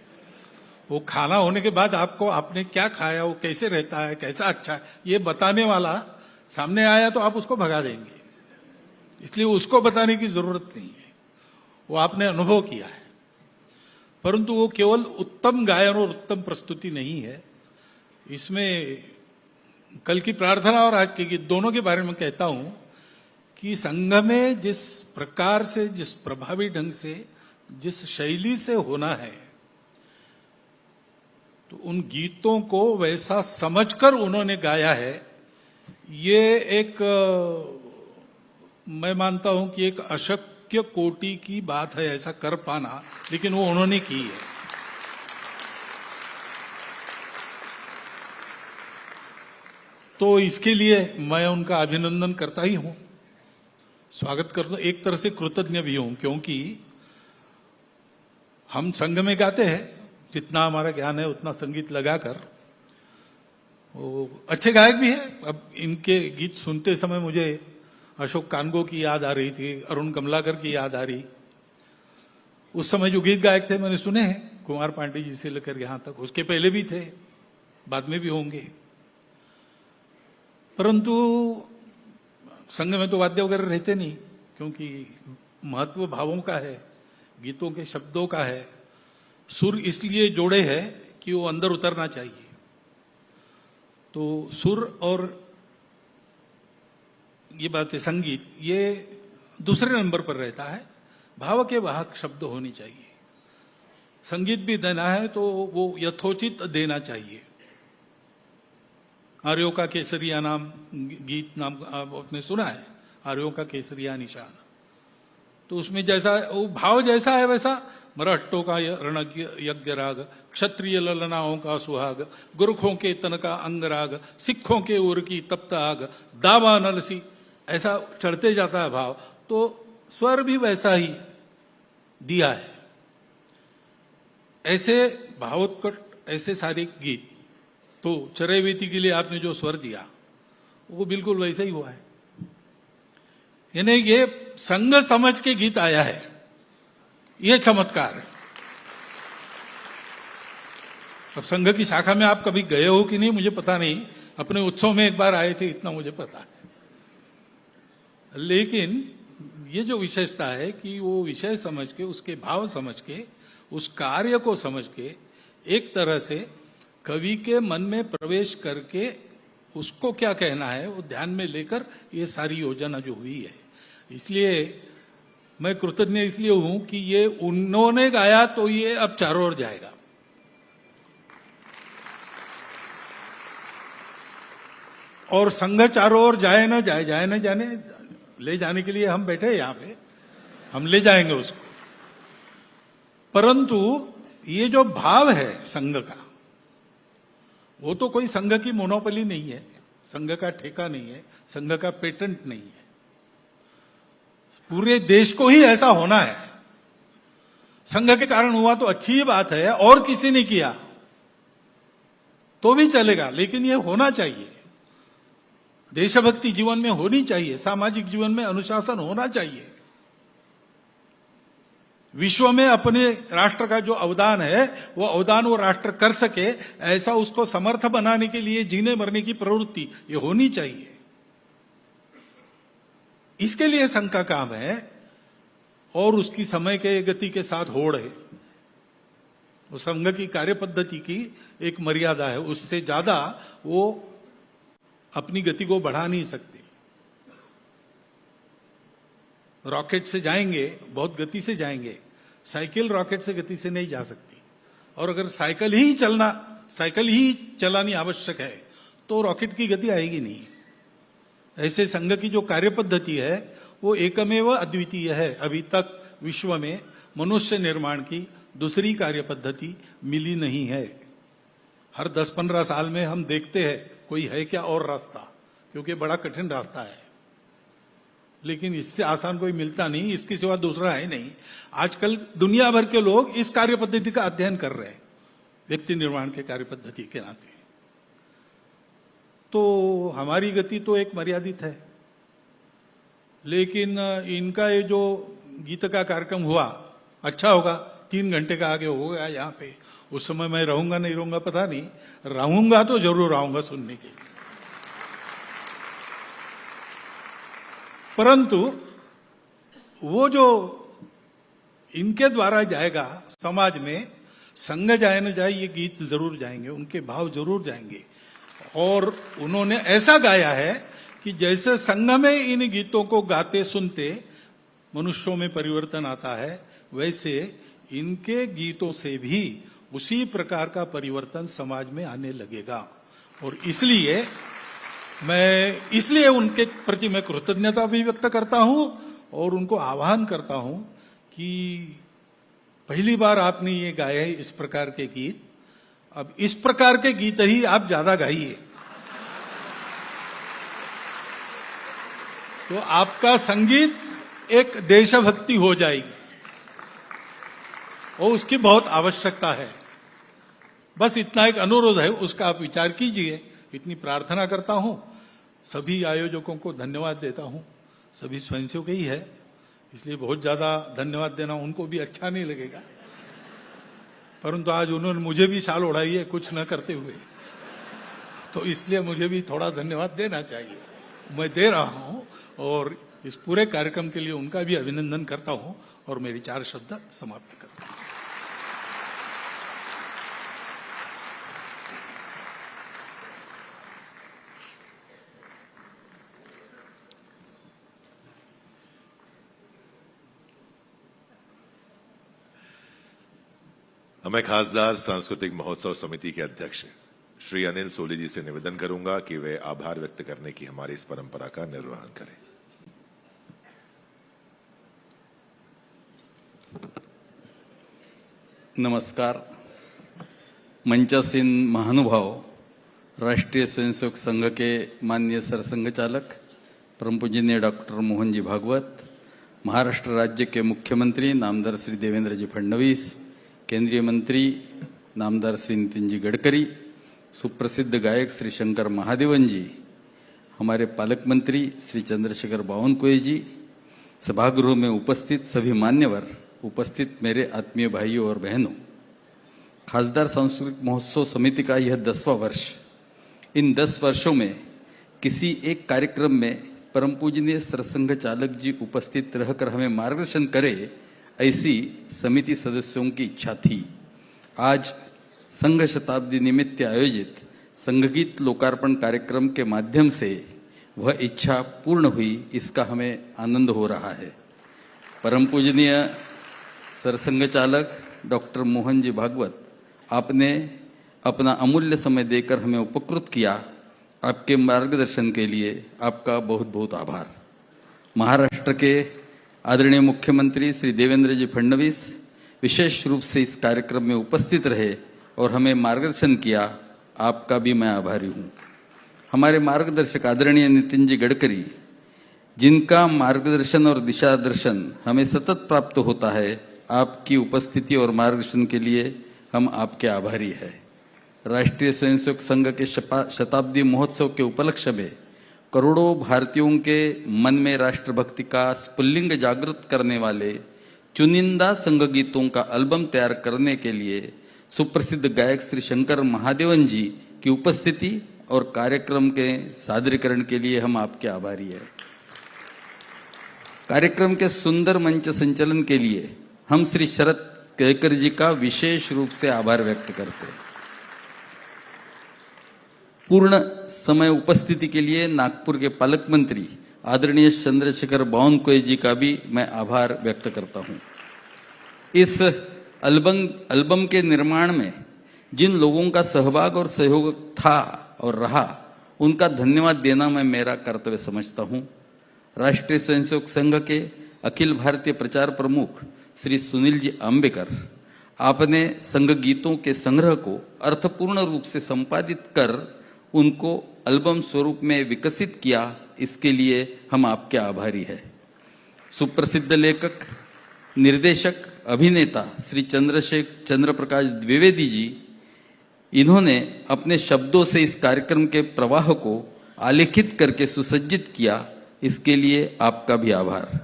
वो खाना होने के बाद आपको आपने क्या खाया, वो कैसे रहता है, कैसा अच्छा है, ये बताने वाला सामने आया तो आप उसको भगा देंगे। इसलिए उसको बताने की जरूरत नहीं है, वो आपने अनुभव किया है। परंतु वो केवल उत्तम गायन और उत्तम प्रस्तुति नहीं है। इसमें कल की प्रार्थना और आज के गीत दोनों के बारे में कहता हूं कि संघ में जिस प्रकार से, जिस प्रभावी ढंग से, जिस शैली से होना है, तो उन गीतों को वैसा समझकर उन्होंने गाया है। ये एक मैं मानता हूं कि एक अशक्य कोटि की बात है ऐसा कर पाना, लेकिन वो उन्होंने की है। तो इसके लिए मैं उनका अभिनंदन करता ही हूं, स्वागत करता हूं, एक तरह से कृतज्ञ भी हूं, क्योंकि हम संघ में गाते हैं, जितना हमारा ज्ञान है उतना संगीत लगाकर। वो अच्छे गायक भी हैं। अब इनके गीत सुनते समय मुझे अशोक कानगो की याद आ रही थी, अरुण कमलाकर की याद आ रही। उस समय जो गीत गायक थे मैंने सुने हैं, कुमार पांडे जी से लेकर यहां तक, उसके पहले भी थे, बाद में भी होंगे। परंतु संघ में तो वाद्य वगैरह रहते नहीं, क्योंकि महत्व भावों का है, गीतों के शब्दों का है। सुर इसलिए जोड़े है कि वो अंदर उतरना चाहिए। तो सुर और ये बात है, संगीत ये दूसरे नंबर पर रहता है। भाव के वाहक शब्द होने चाहिए। संगीत भी देना है तो वो यथोचित देना चाहिए। आर्यों का केसरिया नाम गीत नाम आपने सुना है, आर्यों का केसरिया निशान। तो उसमें जैसा वो भाव जैसा है वैसा मरहट्टों का रण यज्ञ राग, क्षत्रिय ललनाओं का सुहाग, गुरखों के तन का अंगराग, सिखों के उर की तप्त आग, दावा नलसी, ऐसा चढ़ते जाता है भाव। तो स्वर भी वैसा ही दिया है। ऐसे भावोत्कट, ऐसे सारे गीत, तो चरैवेती के लिए आपने जो स्वर दिया वो बिल्कुल वैसा ही हुआ है। यानी ये संघ समझ के गीत आया है, ये चमत्कार है। अब संघ की शाखा में आप कभी गए हो कि नहीं मुझे पता नहीं, अपने उत्सव में एक बार आए थे इतना मुझे पता है। लेकिन ये जो विशेषता है कि वो विषय समझ के, उसके भाव समझ के, उस कार्य को समझ के, एक तरह से कवि के मन में प्रवेश करके उसको क्या कहना है वो ध्यान में लेकर ये सारी योजना जो हुई है। इसलिए मैं कृतज्ञ इसलिए हूं कि ये उन्होंने गाया तो ये अब चारों ओर जाएगा। और संघ चारों ओर जाए ना जाए, जाए ना जाने, ले जाने के लिए हम बैठे यहां पे, हम ले जाएंगे उसको। परंतु ये जो भाव है संघ का, वो तो कोई संघ की मोनोपोली नहीं है, संघ का ठेका नहीं है, संघ का पेटेंट नहीं है। पूरे देश को ही ऐसा होना है। संघ के कारण हुआ तो अच्छी ही बात है, और किसी ने किया तो भी चलेगा, लेकिन ये होना चाहिए। देशभक्ति जीवन में होनी चाहिए, सामाजिक जीवन में अनुशासन होना चाहिए। विश्व में अपने राष्ट्र का जो अवदान है वो अवदान वो राष्ट्र कर सके, ऐसा उसको समर्थ बनाने के लिए जीने मरने की प्रवृत्ति ये होनी चाहिए। इसके लिए संघ का काम है, और उसकी समय के गति के साथ होड़ है। वो संघ की कार्य पद्धति की एक मर्यादा है, उससे ज्यादा वो अपनी गति को बढ़ा नहीं सकती। रॉकेट से जाएंगे, बहुत गति से जाएंगे, साइकिल रॉकेट से गति से नहीं जा सकती। और अगर साइकिल ही चलानी आवश्यक है तो रॉकेट की गति आएगी नहीं। ऐसे संघ की जो कार्य पद्धति है वो एकमेव अद्वितीय है। अभी तक विश्व में मनुष्य निर्माण की दूसरी कार्य पद्धति मिली नहीं है। हर 10-15 साल में हम देखते हैं कोई है क्या और रास्ता, क्योंकि बड़ा कठिन रास्ता है, लेकिन इससे आसान कोई मिलता नहीं, इसके सिवा दूसरा है नहीं। आजकल दुनिया भर के लोग इस कार्य पद्धति का अध्ययन कर रहे हैं, व्यक्ति निर्माण के कार्य पद्धति के नाते। तो हमारी गति तो एक मर्यादित है, लेकिन इनका ये जो गीत का कार्यक्रम हुआ अच्छा होगा, 3 घंटे का आगे हो गया यहाँ पे। उस समय मैं रहूंगा नहीं रहूंगा पता नहीं, रहूंगा तो जरूर आऊंगा सुनने के लिए। परंतु वो जो इनके द्वारा जाएगा समाज में, संघ जाए न जाए, ये गीत जरूर जाएंगे, उनके भाव जरूर जाएंगे। और उन्होंने ऐसा गाया है कि जैसे संघ में इन गीतों को गाते सुनते मनुष्यों में परिवर्तन आता है, वैसे इनके गीतों से भी उसी प्रकार का परिवर्तन समाज में आने लगेगा। और इसलिए उनके प्रति मैं कृतज्ञता भी व्यक्त करता हूं और उनको आह्वान करता हूं कि पहली बार आपने ये गाए हैं इस प्रकार के गीत, अब इस प्रकार के गीत ही आप ज्यादा गाइए, तो आपका संगीत एक देशभक्ति हो जाएगी और उसकी बहुत आवश्यकता है। बस इतना एक अनुरोध है, उसका आप विचार कीजिए, इतनी प्रार्थना करता हूं। सभी आयोजकों को धन्यवाद देता हूं, सभी स्वयंसेवक ही है, इसलिए बहुत ज्यादा धन्यवाद देना उनको भी अच्छा नहीं लगेगा, परंतु आज उन्होंने मुझे भी शाल उड़ाई है कुछ न करते हुए, तो इसलिए मुझे भी थोड़ा धन्यवाद देना चाहिए। मैं दे रहा हूं और इस पूरे कार्यक्रम के लिए उनका भी अभिनंदन करता हूं और मेरी 4 शब्द समाप्त करता हूं। मैं खासदार सांस्कृतिक महोत्सव समिति के अध्यक्ष श्री अनिल सोले जी से निवेदन करूंगा कि वे आभार व्यक्त करने की हमारी इस परंपरा का निर्वहन करें। नमस्कार. मंचासीन महानुभाव, राष्ट्रीय स्वयंसेवक संघ के माननीय सरसंघ चालक परम पूजनीय डॉक्टर मोहन जी भागवत, महाराष्ट्र राज्य के मुख्यमंत्री नामदार श्री देवेंद्र जी फडणवीस, केंद्रीय मंत्री नामदार श्री नितिन जी गडकरी, सुप्रसिद्ध गायक श्री शंकर महादेवन जी, हमारे पालक मंत्री श्री चंद्रशेखर बावनकुळे जी, सभागृह में उपस्थित सभी मान्यवर, उपस्थित मेरे आत्मीय भाइयों और बहनों, खासदार सांस्कृतिक महोत्सव समिति का यह 10वां वर्ष. इन 10 वर्षों में किसी एक कार्यक्रम में परम पूजनीय सरसंघ चालक जी उपस्थित रहकर हमें मार्गदर्शन करे, ऐसी समिति सदस्यों की इच्छा थी. आज संघ शताब्दी निमित्त आयोजित संघगीत लोकार्पण कार्यक्रम के माध्यम से वह इच्छा पूर्ण हुई, इसका हमें आनंद हो रहा है. परम पूजनीय सरसंघ चालक डॉक्टर मोहन जी भागवत, आपने अपना अमूल्य समय देकर हमें उपकृत किया. आपके मार्गदर्शन के लिए आपका बहुत बहुत आभार. महाराष्ट्र के आदरणीय मुख्यमंत्री श्री देवेंद्र जी फडणवीस विशेष रूप से इस कार्यक्रम में उपस्थित रहे और हमें मार्गदर्शन किया. आपका भी मैं आभारी हूँ. हमारे मार्गदर्शक आदरणीय नितिन जी गडकरी, जिनका मार्गदर्शन और दिशा दर्शन हमें सतत प्राप्त होता है, आपकी उपस्थिति और मार्गदर्शन के लिए हम आपके आभारी हैं. राष्ट्रीय स्वयंसेवक संघ के शताब्दी महोत्सव के उपलक्ष्य में करोड़ों भारतीयों के मन में राष्ट्रभक्ति का स्फुल्लिंग जागृत करने वाले चुनिंदा संघ गीतों का एल्बम तैयार करने के लिए सुप्रसिद्ध गायक श्री शंकर महादेवन जी की उपस्थिति और कार्यक्रम के सादरीकरण के लिए हम आपके आभारी हैं. कार्यक्रम के सुंदर मंच संचालन के लिए हम श्री शरद केळकर जी का विशेष रूप से आभार व्यक्त करते हैं. पूर्ण समय उपस्थिति के लिए नागपुर के पालक मंत्री आदरणीय चंद्रशेखर बावनकुळे जी का भी मैं आभार व्यक्त करता हूं. इस एल्बम के निर्माण में जिन लोगों का सहभाग और सहयोग था और रहा, उनका धन्यवाद देना मैं मेरा कर्तव्य समझता हूं. राष्ट्रीय स्वयंसेवक संघ के अखिल भारतीय प्रचार प्रमुख श्री सुनील जी आंबेकर, आपने संघ गीतों के संग्रह को अर्थपूर्ण रूप से संपादित कर उनको एल्बम स्वरूप में विकसित किया. इसके लिए हम आपके आभारी हैं. सुप्रसिद्ध लेखक, निर्देशक, अभिनेता श्री चंद्र प्रकाश द्विवेदी जी, इन्होंने अपने शब्दों से इस कार्यक्रम के प्रवाह को आलेखित करके सुसज्जित किया. इसके लिए आपका भी आभार.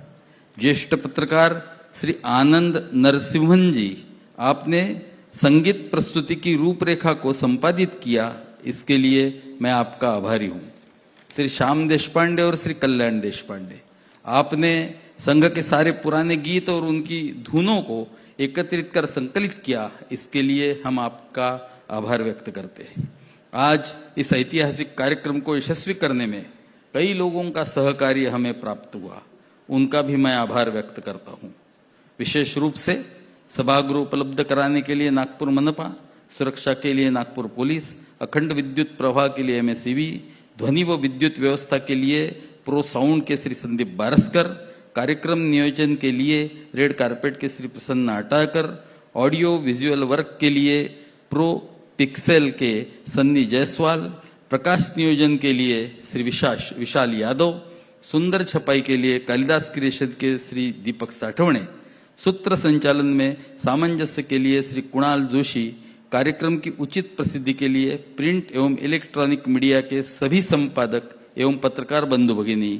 ज्येष्ठ पत्रकार श्री आनंद नरसिम्हन जी, आपने संगीत प्रस्तुति की रूपरेखा को संपादित किया. इसके लिए मैं आपका आभारी हूँ. श्री श्याम देशपांडे और श्री कल्याण देशपांडे, आपने संघ के सारे पुराने गीत और उनकी धुनों को एकत्रित कर संकलित किया. इसके लिए हम आपका आभार व्यक्त करते हैं. आज इस ऐतिहासिक कार्यक्रम को यशस्वी करने में कई लोगों का सहकार्य हमें प्राप्त हुआ. उनका भी मैं आभार व्यक्त करता हूँ. विशेष रूप से सभागृह उपलब्ध कराने के लिए नागपुर मनपा, सुरक्षा के लिए नागपुर पुलिस, अखंड विद्युत प्रवाह के लिए MSEB, ध्वनि व विद्युत व्यवस्था के लिए प्रो साउंड के श्री संदीप बारस्कर, कार्यक्रम नियोजन के लिए रेड कारपेट के श्री प्रसन्न अटाकर, ऑडियो विजुअल वर्क के लिए प्रो पिक्सेल के सन्नी जायसवाल, प्रकाश नियोजन के लिए श्री विशाल यादव, सुंदर छपाई के लिए कालिदास क्रिएशन के श्री दीपक साठवणे, सूत्र संचालन में सामंजस्य के लिए श्री कुणाल जोशी, कार्यक्रम की उचित प्रसिद्धि के लिए प्रिंट एवं इलेक्ट्रॉनिक मीडिया के सभी संपादक एवं पत्रकार बंधु भगिनी,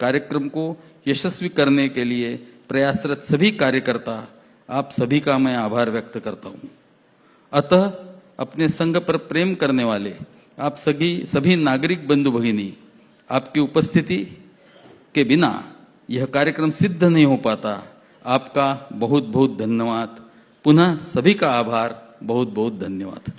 कार्यक्रम को यशस्वी करने के लिए प्रयासरत सभी कार्यकर्ता, आप सभी का मैं आभार व्यक्त करता हूँ. अतः अपने संघ पर प्रेम करने वाले आप सभी नागरिक बंधु भगिनी, आपकी उपस्थिति के बिना यह कार्यक्रम सिद्ध नहीं हो पाता. आपका बहुत बहुत धन्यवाद. पुनः सभी का आभार. बहुत बहुत धन्यवाद.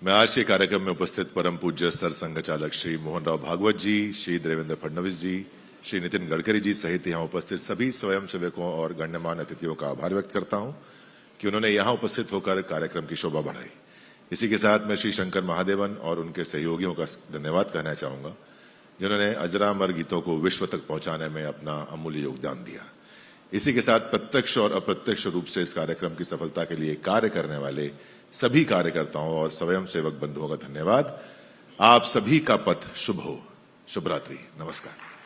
मैं आज के कार्यक्रम में उपस्थित परम पूज्य सरसंघ चालक श्री मोहन राव भागवत जी, श्री देवेंद्र फडणवीस जी, श्री नितिन गडकरी जी सहित यहाँ उपस्थित सभी स्वयंसेवकों और गण्यमान्य अतिथियों का आभार व्यक्त करता हूं कि उन्होंने यहाँ उपस्थित होकर कार्यक्रम की शोभा बढ़ाई. इसी के साथ मैं श्री शंकर महादेवन और उनके सहयोगियों का धन्यवाद कहना चाहूंगा जिन्होंने अजरामर गीतों को विश्व तक पहुंचाने में अपना अमूल्य योगदान दिया। इसी के साथ प्रत्यक्ष और अप्रत्यक्ष रूप से इस कार्यक्रम की सफलता के लिए कार्य करने वाले सभी कार्यकर्ताओं और स्वयंसेवक बंधुओं का धन्यवाद। आप सभी का पथ शुभ हो। शुभ रात्रि। नमस्कार।